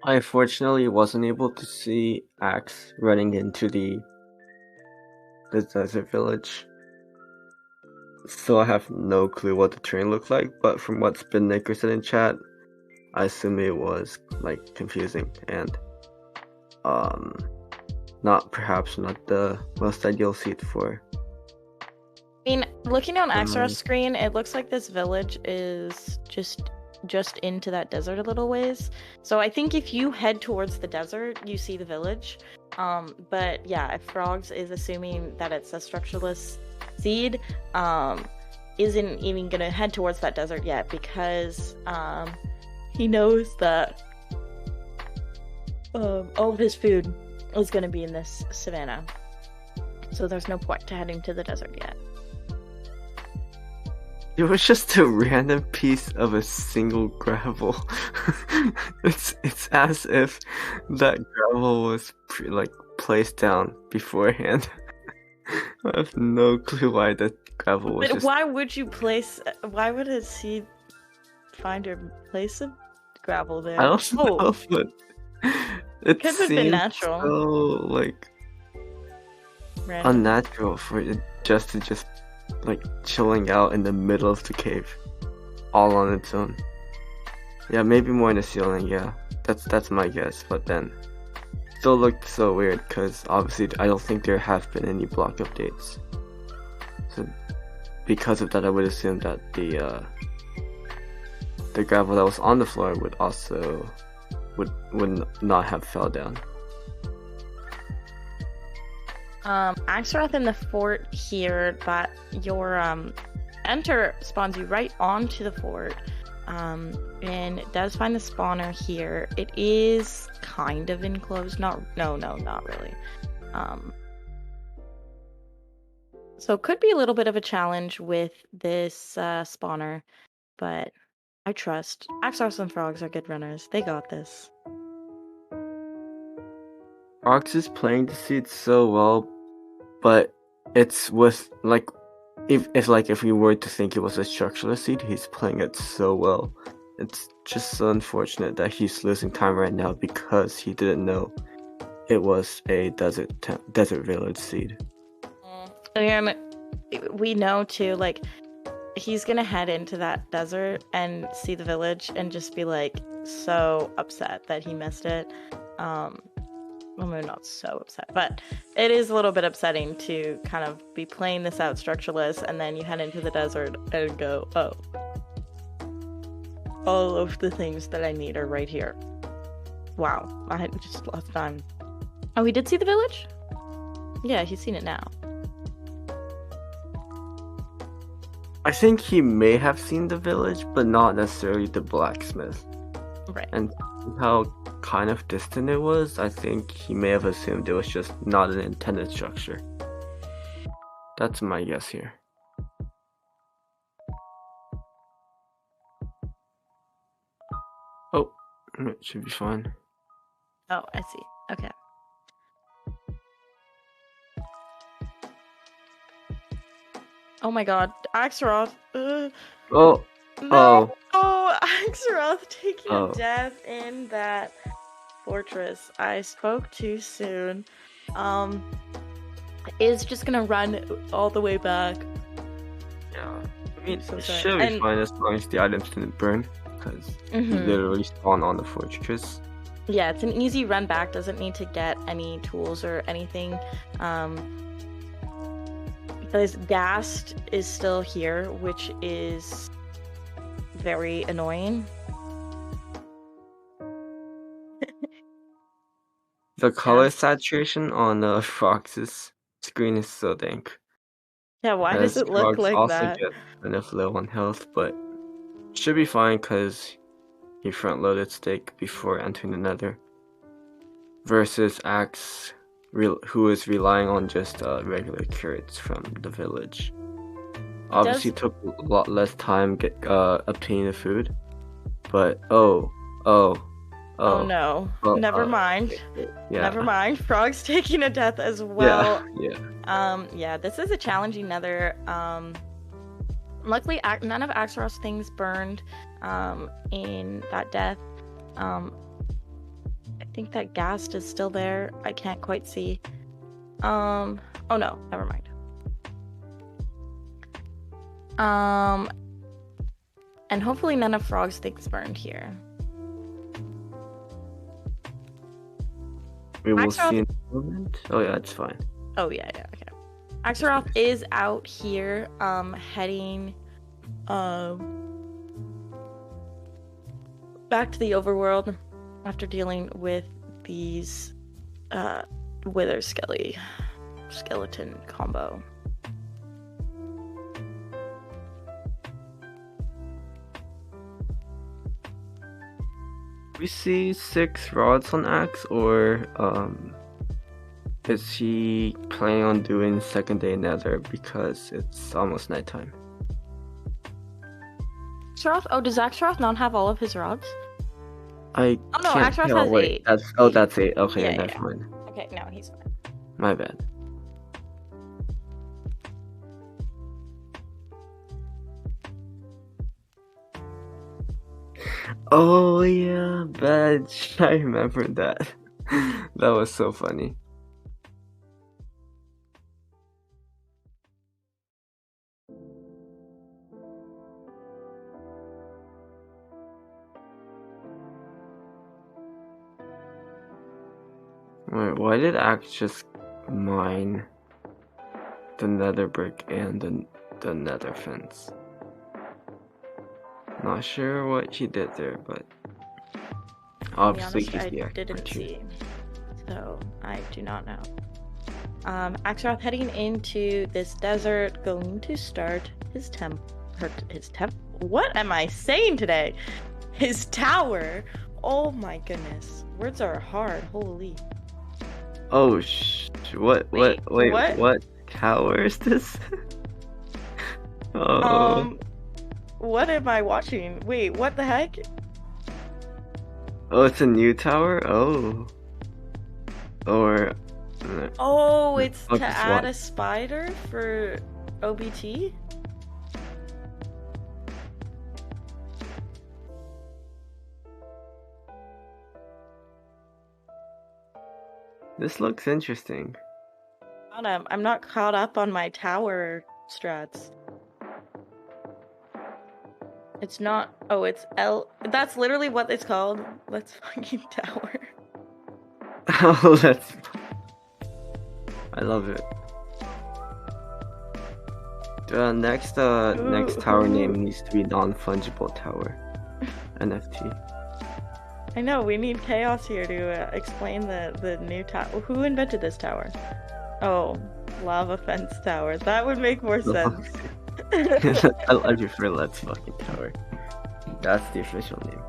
Speaker 2: I unfortunately wasn't able to see Axe running into the desert village, so I have no clue what the terrain looked like, but from what Spinnaker said in chat, I assume it was like confusing and perhaps not the most ideal seat for.
Speaker 1: I mean, looking on Axaros screen, it looks like this village is just into that desert a little ways. So I think if you head towards the desert, you see the village. But yeah, if Frogs is assuming that it's a structureless seed, isn't even gonna head towards that desert yet because he knows that all of his food is gonna be in this savannah. So there's no point to heading to the desert yet.
Speaker 2: It was just a random piece of a single gravel. It's as if that gravel was placed down beforehand. I have no clue why the gravel was
Speaker 1: But
Speaker 2: just.
Speaker 1: why would you place? Why would a seed finder place a gravel there?
Speaker 2: I don't know,
Speaker 1: Oh,
Speaker 2: but it
Speaker 1: could have been
Speaker 2: seems
Speaker 1: natural.
Speaker 2: so like
Speaker 1: Random.
Speaker 2: unnatural for it just to like chilling out in the middle of the cave, all on its own. Yeah, maybe more in the ceiling. Yeah, that's my guess. But then, still looked so weird because obviously I don't think there have been any block updates. So because of that, I would assume that the gravel that was on the floor would also would not have fell down.
Speaker 1: Axaroth in the fort here, that your enter spawns you right onto the fort. And it does find the spawner here. It is kind of enclosed. No, not really. So it could be a little bit of a challenge with this spawner, but I trust. Axaroths and frogs are good runners. They got this.
Speaker 2: Rox is playing the seed so well, but it's with like if we were to think it was a structureless seed, he's playing it so well. It's just so unfortunate that he's losing time right now because he didn't know it was a desert village seed.
Speaker 1: And we know too, like, he's gonna head into that desert and see the village and just be like so upset that he missed it. Well, maybe not so upset, but it is a little bit upsetting to kind of be playing this out structureless and then you head into the desert and go, oh, all of the things that I need are right here. Wow, I just lost time. Oh, he did see the village? Yeah, he's seen it now.
Speaker 2: I think he may have seen the village, but not necessarily the blacksmith.
Speaker 1: Right.
Speaker 2: And how kind of distant it was, I think he may have assumed it was just not an intended structure. That's my guess here. Oh, it should be fine.
Speaker 1: Oh, I see. Okay. Oh my god, Axaroth.
Speaker 2: Oh.
Speaker 1: No!
Speaker 2: Oh.
Speaker 1: Oh, Axaroth taking
Speaker 2: Oh.
Speaker 1: a death in that fortress. I spoke too soon. Is just gonna run all the way back.
Speaker 2: Yeah. I mean,
Speaker 1: So
Speaker 2: it
Speaker 1: sorry.
Speaker 2: should be
Speaker 1: And-
Speaker 2: fine as long as the items didn't burn, because he literally spawned on the fortress.
Speaker 1: Yeah, it's an easy run back, doesn't need to get any tools or anything. Because Ghast is still here, which is very annoying.
Speaker 2: The color
Speaker 1: Ghast.
Speaker 2: saturation on Frox's screen is so dank.
Speaker 1: Yeah, why does
Speaker 2: As
Speaker 1: it look
Speaker 2: Frogs
Speaker 1: like
Speaker 2: also
Speaker 1: that?
Speaker 2: get kind of low on health, but should be fine because he front-loaded Stake before entering the Nether. Versus Axe, who is relying on just regular carrots from the village. Obviously, took a lot less time obtaining the food, but oh
Speaker 1: no. Never mind.
Speaker 2: Yeah.
Speaker 1: Never mind. Frog's taking a death as well.
Speaker 2: Yeah.
Speaker 1: Yeah, this is a challenging Nether. Luckily, none of Axaroth's things burned in that death. I think that Ghast is still there. I can't quite see. Oh no, never mind. And hopefully none of Frog's things burned here.
Speaker 2: We will
Speaker 1: Axaroth-
Speaker 2: see in a moment. Oh yeah, it's fine.
Speaker 1: Oh yeah, okay. Axaroth is out here, heading back to the overworld after dealing with these Wither skeleton combo.
Speaker 2: We see 6 rods on Axe, or is he planning on doing second day Nether because it's almost nighttime?
Speaker 1: Axaroth? Oh, does Axaroth not have all of his rods?
Speaker 2: I
Speaker 1: Oh no,
Speaker 2: can't
Speaker 1: Axaroth
Speaker 2: tell.
Speaker 1: has
Speaker 2: Wait,
Speaker 1: 8.
Speaker 2: that's 8. Okay,
Speaker 1: Yeah,
Speaker 2: never
Speaker 1: yeah.
Speaker 2: mind.
Speaker 1: Okay, no, he's fine.
Speaker 2: My bad. Oh yeah, badge. I remember that. That was so funny. Wait, why did Axe just mine the nether brick and the nether fence? Not sure what he did there, but
Speaker 1: To be
Speaker 2: obviously
Speaker 1: honest,
Speaker 2: he's
Speaker 1: I
Speaker 2: the expert
Speaker 1: didn't
Speaker 2: here.
Speaker 1: see, so I do not know. Axaroth heading into this desert, going to start his what am I saying today? His tower. Oh my goodness, words are hard. Holy.
Speaker 2: Oh wait,
Speaker 1: What?
Speaker 2: what tower is this? Oh.
Speaker 1: What am I watching? Wait, what the heck?
Speaker 2: Oh, it's a new tower? Oh. Or
Speaker 1: Oh, it's
Speaker 2: fuck
Speaker 1: to
Speaker 2: is
Speaker 1: add
Speaker 2: what?
Speaker 1: a spider for OBT?
Speaker 2: This looks interesting.
Speaker 1: I'm not caught up on my tower strats. It's not. Oh, it's L. That's literally what it's called. Let's fucking tower.
Speaker 2: Oh, that's. I love it. Next tower name needs to be non-fungible tower. NFT.
Speaker 1: I know, we need Chaos here to explain the new tower. Who invented this tower? Oh, Lava Fence Tower. That would make more sense.
Speaker 2: I prefer Let's fucking tower. That's the official name.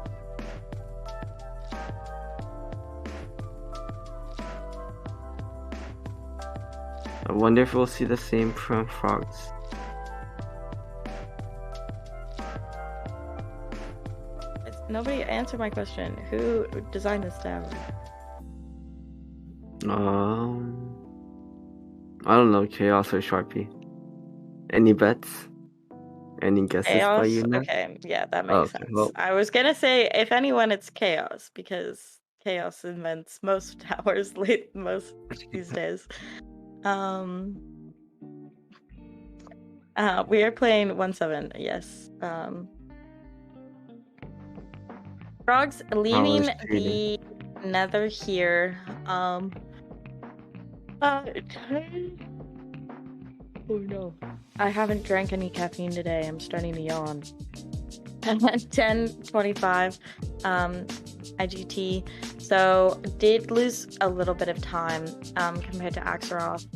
Speaker 2: I wonder if we'll see the same from frogs.
Speaker 1: Nobody answered my question. Who designed this tower?
Speaker 2: I don't know, Chaos or Sharpie. Any bets? Any guesses
Speaker 1: Chaos?
Speaker 2: by you now?
Speaker 1: Okay, yeah, that makes sense.
Speaker 2: Well.
Speaker 1: I was gonna say, if anyone, it's Chaos, because Chaos invents most towers most these days. We are playing 1-7, yes. Frogs leaving the nether here. Oh no. I haven't drank any caffeine today. I'm starting to yawn. At 10:25 IGT. So did lose a little bit of time compared to Axaroth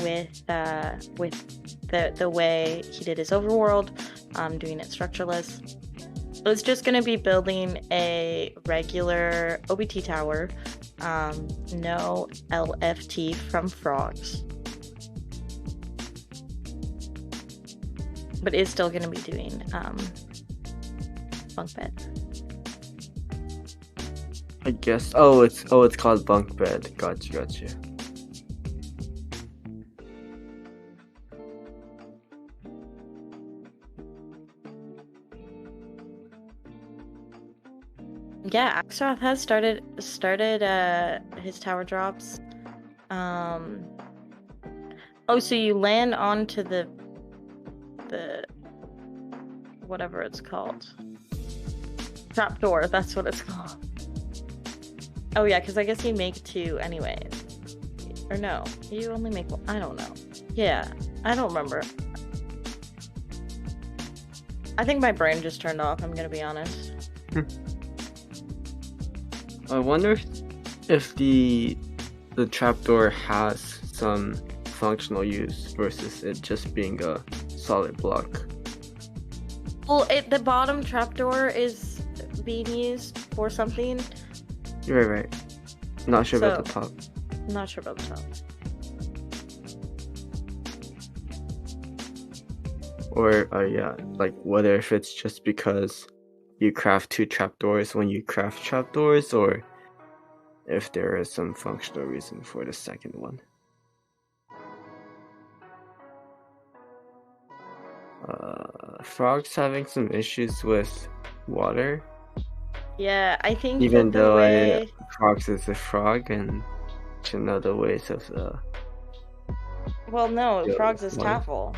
Speaker 1: with the way he did his overworld, doing it structureless. It's just going to be building a regular OBT tower, no LFT from frogs. But is still going to be doing bunk bed.
Speaker 2: I guess. Oh, it's called bunk bed. Gotcha.
Speaker 1: Yeah, Axaroth has started his tower drops. Oh, so you land onto the whatever it's called. Trapdoor, that's what it's called. Oh yeah, because I guess you make two anyways. Or no, you only make one. I don't know. Yeah, I don't remember. I think my brain just turned off, I'm gonna be honest.
Speaker 2: I wonder if the trapdoor has some functional use versus it just being a solid block.
Speaker 1: Well, the bottom trapdoor is being used for something.
Speaker 2: You're right. Not sure about the top.
Speaker 1: Not sure about the top.
Speaker 2: Or yeah, like whether if it's just because you craft two trapdoors when you craft trapdoors, or if there is some functional reason for the second one. Frogs having some issues with water,
Speaker 1: Yeah, I think
Speaker 2: even
Speaker 1: that the
Speaker 2: though
Speaker 1: way
Speaker 2: Frogs is a frog and should know the ways of
Speaker 1: well, no,
Speaker 2: dealing
Speaker 1: Frogs
Speaker 2: with
Speaker 1: is
Speaker 2: water.
Speaker 1: Taffel.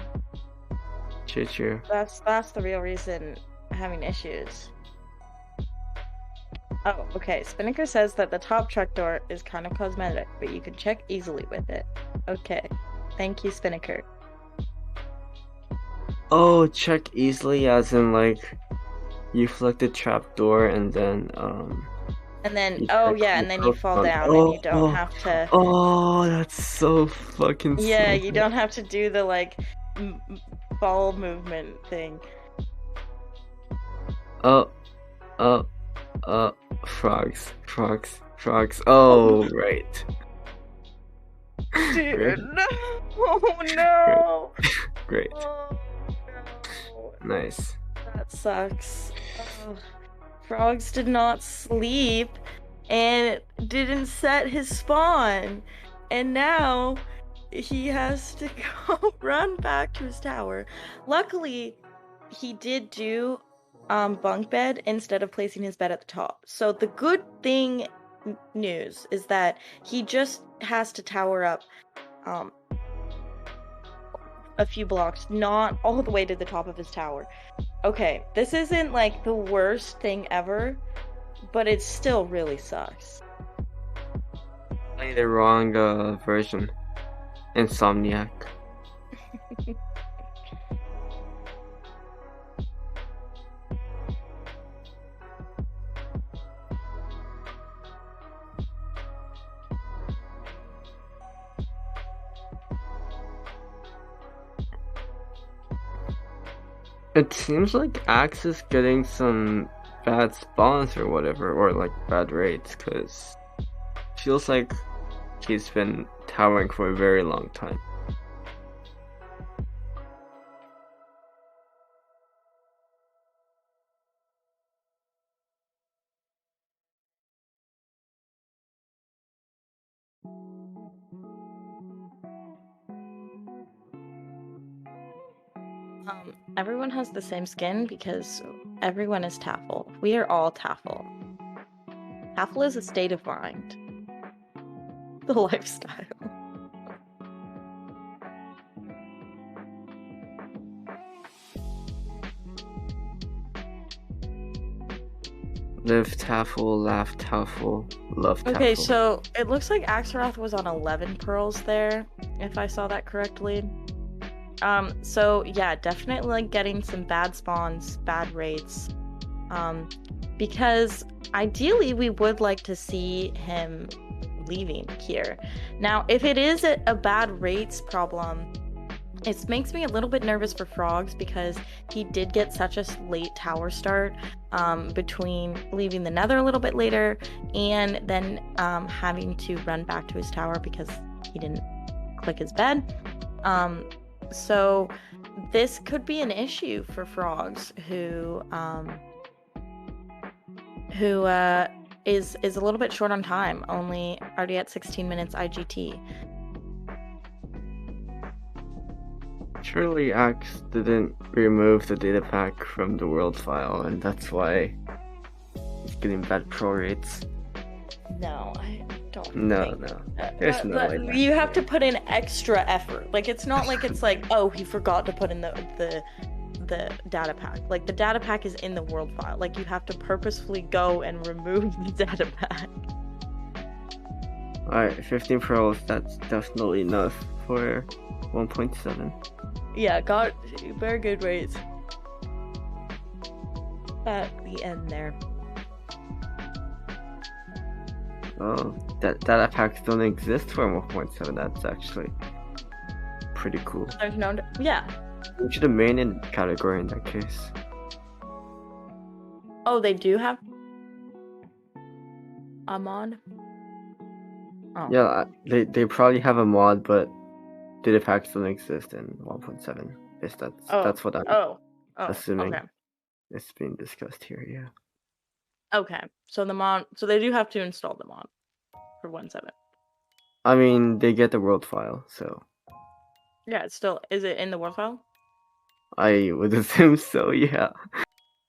Speaker 2: True.
Speaker 1: That's the real reason having issues. Oh, okay. Spinnaker says that the top truck door is kind of cosmetic, but you can check easily with it. Okay. Thank you, Spinnaker.
Speaker 2: Oh, check easily as in like you flick the trap door and then
Speaker 1: And then,
Speaker 2: you
Speaker 1: oh
Speaker 2: check
Speaker 1: yeah,
Speaker 2: the
Speaker 1: and then you
Speaker 2: code
Speaker 1: fall
Speaker 2: on.
Speaker 1: down and you don't
Speaker 2: Oh,
Speaker 1: have to,
Speaker 2: oh, that's so fucking
Speaker 1: yeah, you
Speaker 2: stupid.
Speaker 1: don't have to do the like ball movement thing.
Speaker 2: Oh, oh, frogs. Oh, right.
Speaker 1: Dude,
Speaker 2: Great,
Speaker 1: no! Oh
Speaker 2: great,
Speaker 1: no!
Speaker 2: great.
Speaker 1: Oh no!
Speaker 2: Nice.
Speaker 1: That sucks. Oh. Frogs did not sleep and didn't set his spawn. And now he has to go run back to his tower. Luckily, he did do bunk bed instead of placing his bed at the top. So the good thing news is that he just has to tower up a few blocks, not all the way to the top of his tower. Okay, this isn't like the worst thing ever, but it still really sucks.
Speaker 2: Playing the wrong version. Insomniac. It seems like Axe is getting some bad spawns or whatever, or like bad rates, because feels like he's been towering for a very long time.
Speaker 1: Everyone has the same skin because everyone is Taffel. We are all Taffel. Taffel is a state of mind. The lifestyle.
Speaker 2: Live Taffel, laugh Taffel, love Taffel.
Speaker 1: Okay, so it looks like Axeroth was on 11 pearls there, if I saw that correctly. So yeah, definitely like getting some bad spawns, bad rates. Because ideally we would like to see him leaving here. Now, if it is a bad rates problem, it makes me a little bit nervous for Frogs because he did get such a late tower start between leaving the nether a little bit later and then having to run back to his tower because he didn't click his bed. So this could be an issue for Frogs who is a little bit short on time, only already at 16 minutes IGT.
Speaker 2: Surely Axe didn't remove the data pack from the world file, and that's why he's getting bad pro rates.
Speaker 1: No, I don't.
Speaker 2: No. There's no way.
Speaker 1: You have to put in extra effort. Like it's not like it's like, oh, he forgot to put in the data pack. Like the data pack is in the world file. Like you have to purposefully go and remove the data pack.
Speaker 2: Alright, 15 pearls, that's definitely enough for 1.7.
Speaker 1: Yeah, got very good rates at the end there.
Speaker 2: Oh, that data packs don't exist for 1.7. That's actually pretty cool.
Speaker 1: There's no, yeah.
Speaker 2: We should have made a category in that case.
Speaker 1: Oh, they do have a mod? Oh.
Speaker 2: Yeah, they probably have a mod, but data packs don't exist in 1.7. Yes, that's what I'm assuming.
Speaker 1: Okay.
Speaker 2: It's being discussed here, yeah.
Speaker 1: Okay, so the mod, so they do have to install the mod for 1.7.
Speaker 2: I mean, they get the world file, so.
Speaker 1: Yeah, it's still, is it in the world file?
Speaker 2: I would assume so. Yeah,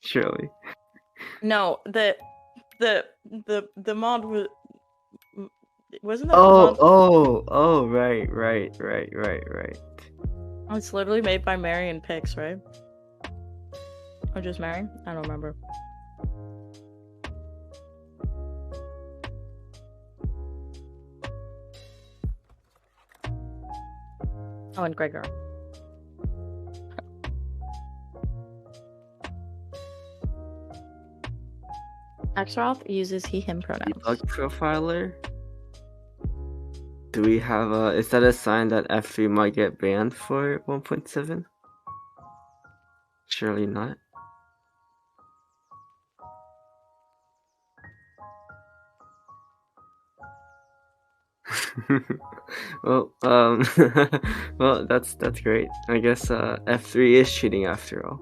Speaker 2: surely.
Speaker 1: No, the mod was wasn't the
Speaker 2: Oh,
Speaker 1: mod.
Speaker 2: oh, right.
Speaker 1: It's literally made by Marion Pix, right? Or just Mary? I don't remember. Oh, and Gregor. Axeroth uses he/him pronouns.
Speaker 2: Debug profiler. Do we have a? Is that a sign that F3 might get banned for 1.7? Surely not. Well, well, that's great. I guess F3 is cheating after all.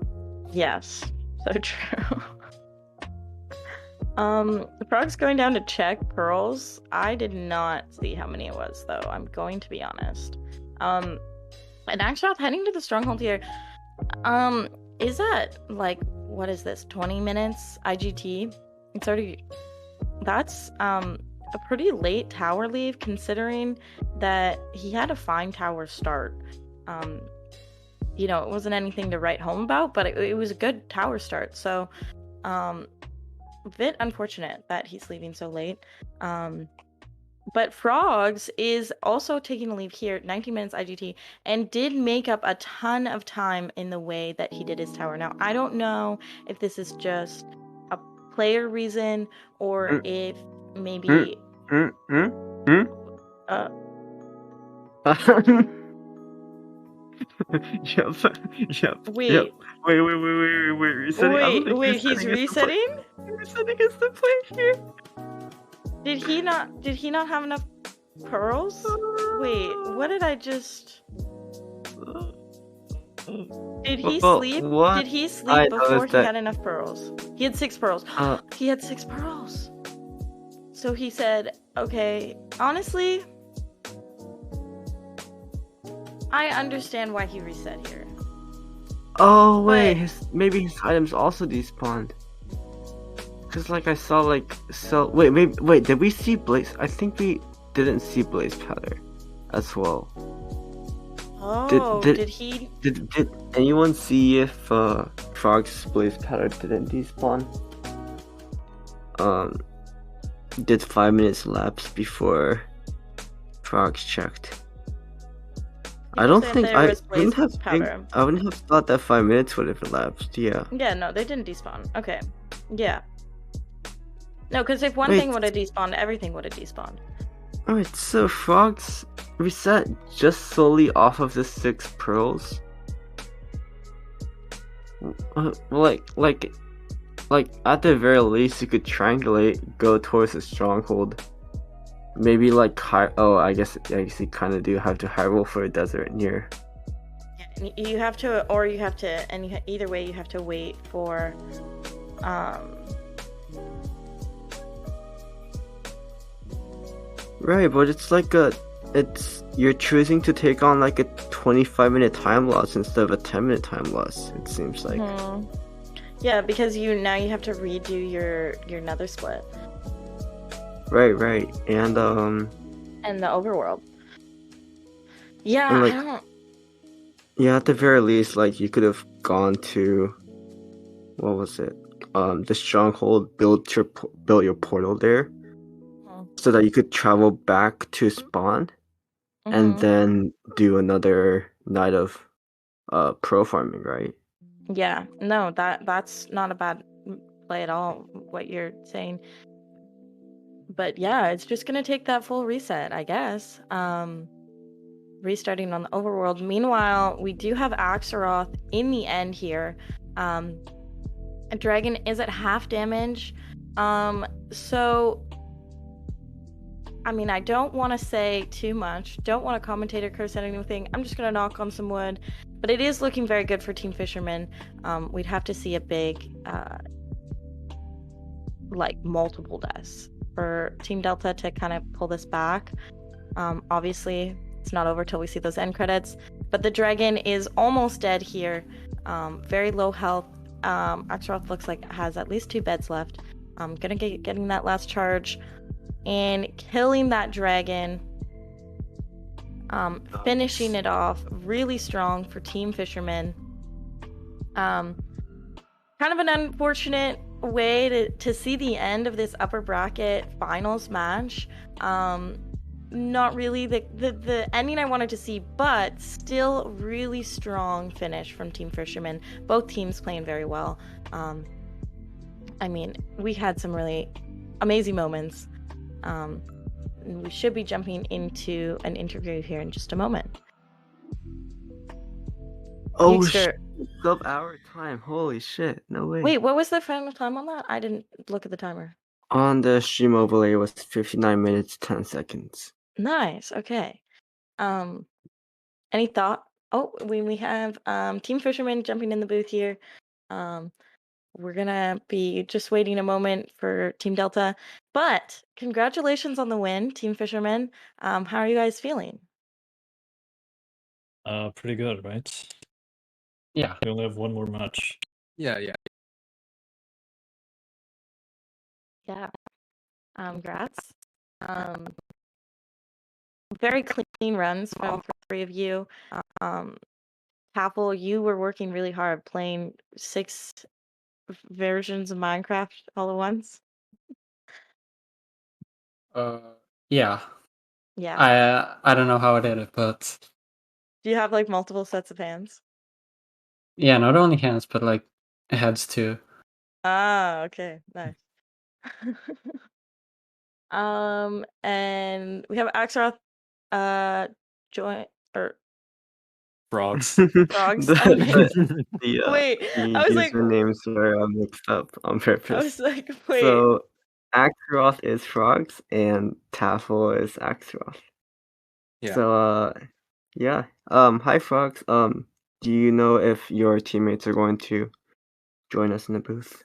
Speaker 1: Yes, so true. The Frog's going down to check pearls. I did not see how many it was, though. I'm going to be honest. And Axeroth heading to the stronghold here. Is that like what is this? 20 minutes IGT? It's already. That's a pretty late tower leave, considering that he had a fine tower start. You know, it wasn't anything to write home about, but it was a good tower start. So, bit unfortunate that he's leaving so late. But Frogs is also taking a leave here, 19 minutes IGT, and did make up a ton of time in the way that he did his tower. Now, I don't know if this is just a player reason or if maybe
Speaker 2: Yep.
Speaker 1: Wait.
Speaker 2: Wait. Resetting.
Speaker 1: Wait, he's resetting?
Speaker 2: Resetting is the play here.
Speaker 1: Did he not have enough pearls? Wait, what did I just... Did he sleep?
Speaker 2: What?
Speaker 1: Did he sleep before he
Speaker 2: that...
Speaker 1: had enough pearls? He had 6 pearls. He had 6 pearls. So he said, okay, honestly, I understand why he reset here.
Speaker 2: Oh wait, maybe his items also despawned. Cause like I saw like wait, did we see Blaze? I think we didn't see Blaze Powder as well.
Speaker 1: Oh, did
Speaker 2: anyone see if Frog's Blaze Powder didn't despawn? Did 5 minutes lapse before Frogs checked? I don't think I wouldn't have thought that 5 minutes would have elapsed. Yeah.
Speaker 1: Yeah, no, they didn't despawn. Okay. Yeah. No, because if one thing would have despawned, everything would have despawned.
Speaker 2: Alright, so Frogs reset just solely off of the 6 pearls. Like at the very least, you could triangulate, go towards the stronghold. Maybe like I guess you kind of do have to high roll for a desert near.
Speaker 1: You have to, and either way you have to wait for,
Speaker 2: Right, but it's like you're choosing to take on like a 25-minute time loss instead of a 10-minute time loss. It seems like.
Speaker 1: Yeah, because you have to redo your nether split.
Speaker 2: Right, and
Speaker 1: the overworld. Yeah,
Speaker 2: like,
Speaker 1: I don't.
Speaker 2: Yeah, at the very least, like you could have gone to, what was it? The stronghold, built your portal there, so that you could travel back to spawn, and then do another night of pro farming, right?
Speaker 1: Yeah, no, that's not a bad play at all. What you're saying. But yeah, it's just gonna take that full reset, I guess. Restarting on the overworld. Meanwhile, we do have Axeroth in the end here. A dragon is at half damage. So I mean, I don't want to say too much. Don't want to commentate or curse at anything. I'm just gonna knock on some wood. But it is looking very good for Team Fisherman. We'd have to see a big like multiple deaths for Team Delta to kind of pull this back. Obviously, it's not over till we see those end credits. But the dragon is almost dead here. Very low health. Azeroth looks like it has at least 2 beds left. Gonna getting that last charge and killing that dragon. Finishing it off really strong for Team Fisherman. Kind of an unfortunate way to see the end of this upper bracket finals match. Not really the ending I wanted to see, but still really strong finish from Team Fisherman. Both teams playing very well. I mean, we had some really amazing moments. We should be jumping into an interview here in just a moment.
Speaker 2: Oh,
Speaker 1: Geekster,
Speaker 2: sub-hour time. Holy shit. No way.
Speaker 1: wait, what was the final time on that? I didn't look at the timer.
Speaker 2: On the stream overlay, it was 59 minutes, 10 seconds.
Speaker 1: Nice. Okay. Any thought? Oh, we have Team Fisherman jumping in the booth here. We're gonna be just waiting a moment for Team Delta. But congratulations on the win, Team Fisherman. How are you guys feeling?
Speaker 3: Pretty good, right?
Speaker 4: Yeah.
Speaker 3: We only have one more match.
Speaker 4: Yeah.
Speaker 1: Yeah. Congrats. Very clean runs from 3 of you. Taffel, you were working really hard playing 6 versions of Minecraft all at once.
Speaker 4: Yeah.
Speaker 1: Yeah.
Speaker 4: I don't know how I did it, but
Speaker 1: Do you have like multiple sets of hands?
Speaker 4: yeah, not only hands, but like heads too.
Speaker 1: Ah, okay, nice. And we have Axaroth, join or
Speaker 3: Frogs.
Speaker 1: frogs.
Speaker 2: The
Speaker 1: Wait, I was like,
Speaker 2: usernames were mixed up on purpose.
Speaker 1: I was like, wait.
Speaker 2: So Axaroth is frogs and Taffel is Axaroth.
Speaker 4: Yeah.
Speaker 2: So yeah. Hi frogs. Do you know if your teammates are going to join us in the booth?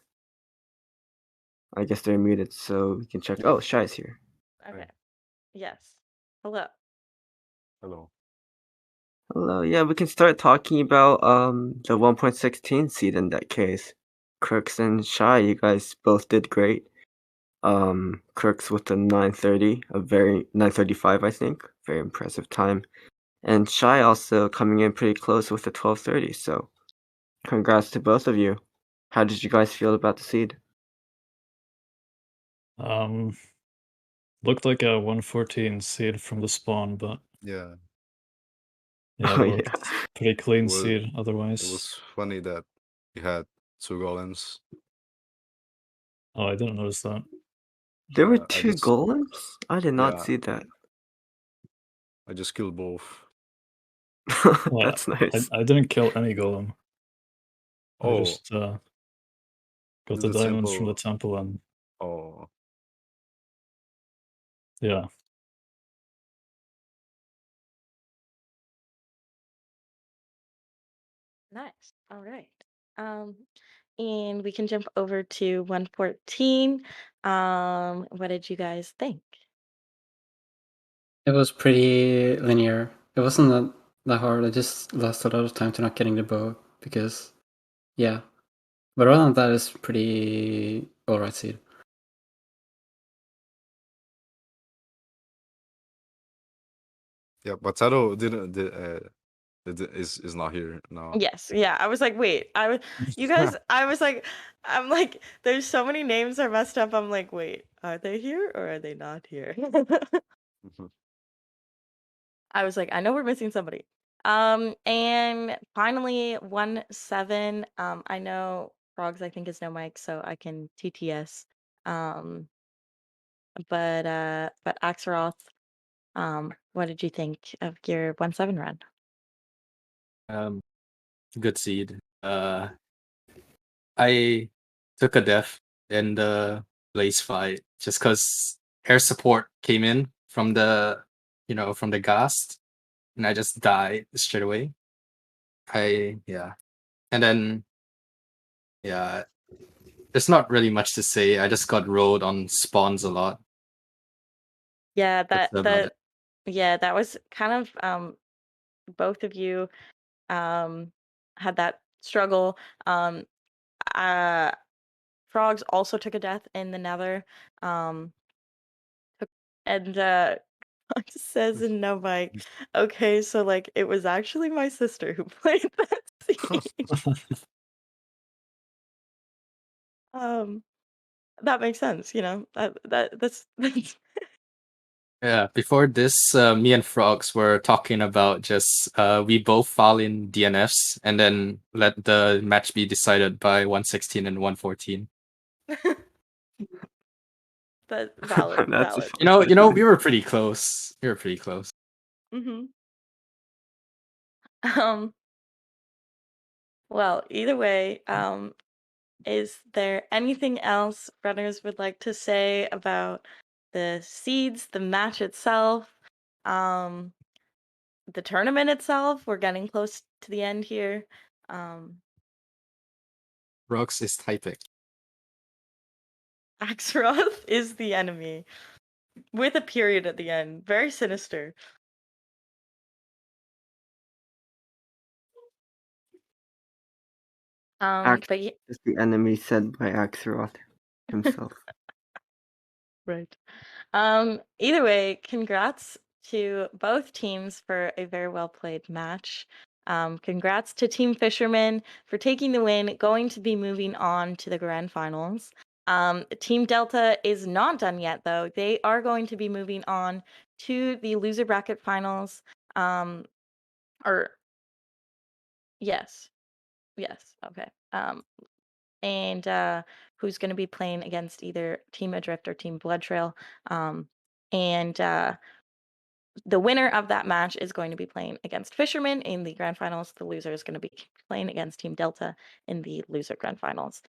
Speaker 2: I guess they're muted, so we can check. Oh, Shy's here.
Speaker 1: Okay. Yes. Hello.
Speaker 3: Hello.
Speaker 2: Hello. Yeah, we can start talking about the 1.16 seed in that case. Crooks and Shy, you guys both did great. Crooks with a 9:30, 9:35, I think. Very impressive time. And Shy also coming in pretty close with a 12:30. So, congrats to both of you. How did you guys feel about the seed?
Speaker 3: Looked like a 114 seed from the spawn, but
Speaker 5: Yeah,
Speaker 3: yeah,
Speaker 2: Oh,
Speaker 3: it looked
Speaker 2: yeah.
Speaker 3: pretty clean
Speaker 5: Well,
Speaker 3: seed
Speaker 5: it
Speaker 3: otherwise.
Speaker 5: was funny that you had 2 golems.
Speaker 3: Oh, I didn't notice that.
Speaker 2: There were
Speaker 5: I
Speaker 2: 2
Speaker 5: just-
Speaker 2: golems? I did not
Speaker 5: Yeah.
Speaker 2: see that.
Speaker 5: I just killed both.
Speaker 3: Well,
Speaker 2: That's nice.
Speaker 3: I didn't kill any golem. I
Speaker 5: Oh,
Speaker 3: just got
Speaker 5: Did
Speaker 3: the
Speaker 5: the
Speaker 3: diamonds from the
Speaker 5: temple-
Speaker 3: temple and
Speaker 5: oh,
Speaker 3: yeah.
Speaker 1: Nice. All right. And we can jump over to 114. What did you guys think?
Speaker 4: It was pretty linear. It wasn't that hard. I just lost a lot of time to not getting the bow because, yeah. But other than that, it's pretty alright seed.
Speaker 5: yeah. But Taro is not here now.
Speaker 1: Yes, yeah. I was like, wait, you guys, I was like, I'm like, there's so many names are messed up. I'm like, wait, are they here or are they not here?
Speaker 5: Mhm.
Speaker 1: I was like, I know we're missing somebody. And finally, 1-7. I know Frogs, I think, is no mic, so I can TTS. But Axaroth, what did you think of your 1-7 run?
Speaker 6: Good seed. I took a death in the blaze fight just because air support came in from the from the ghast, and I just died straight away. And then there's not really much to say. I just got rolled on spawns a lot.
Speaker 1: Yeah,
Speaker 6: That's about it.
Speaker 1: that was kind of both of you had that struggle. Frogs also took a death in the Nether. And Frog says in No Bite, okay, so like it was actually my sister who played that scene. That makes sense, you know. That's
Speaker 6: Yeah, before this, me and Frogs were talking about just we both file in DNFs and then let the match be decided by 116 and 114.
Speaker 1: That's valid.
Speaker 2: That's a
Speaker 1: valid.
Speaker 6: You know, we were pretty close. We were pretty close.
Speaker 1: Mm-hmm. Well, either way, is there anything else runners would like to say about the seeds, the match itself, the tournament itself? We're getting close to the end here.
Speaker 6: Frogs is typing.
Speaker 1: Axeroth is the enemy, with a period at the end. Very sinister. But yeah,
Speaker 2: Is the enemy said by Axeroth himself.
Speaker 1: right. Either way, congrats to both teams for a very well played match. Congrats to Team Fisherman for taking the win, going to be moving on to the grand finals. Team Delta is not done yet, though. They are going to be moving on to the loser bracket finals. Or yes, okay. And who's going to be playing against either Team Adrift or Team Blood Trail. And the winner of that match is going to be playing against Fisherman in the grand finals. The loser is going to be playing against Team Delta in the loser grand finals.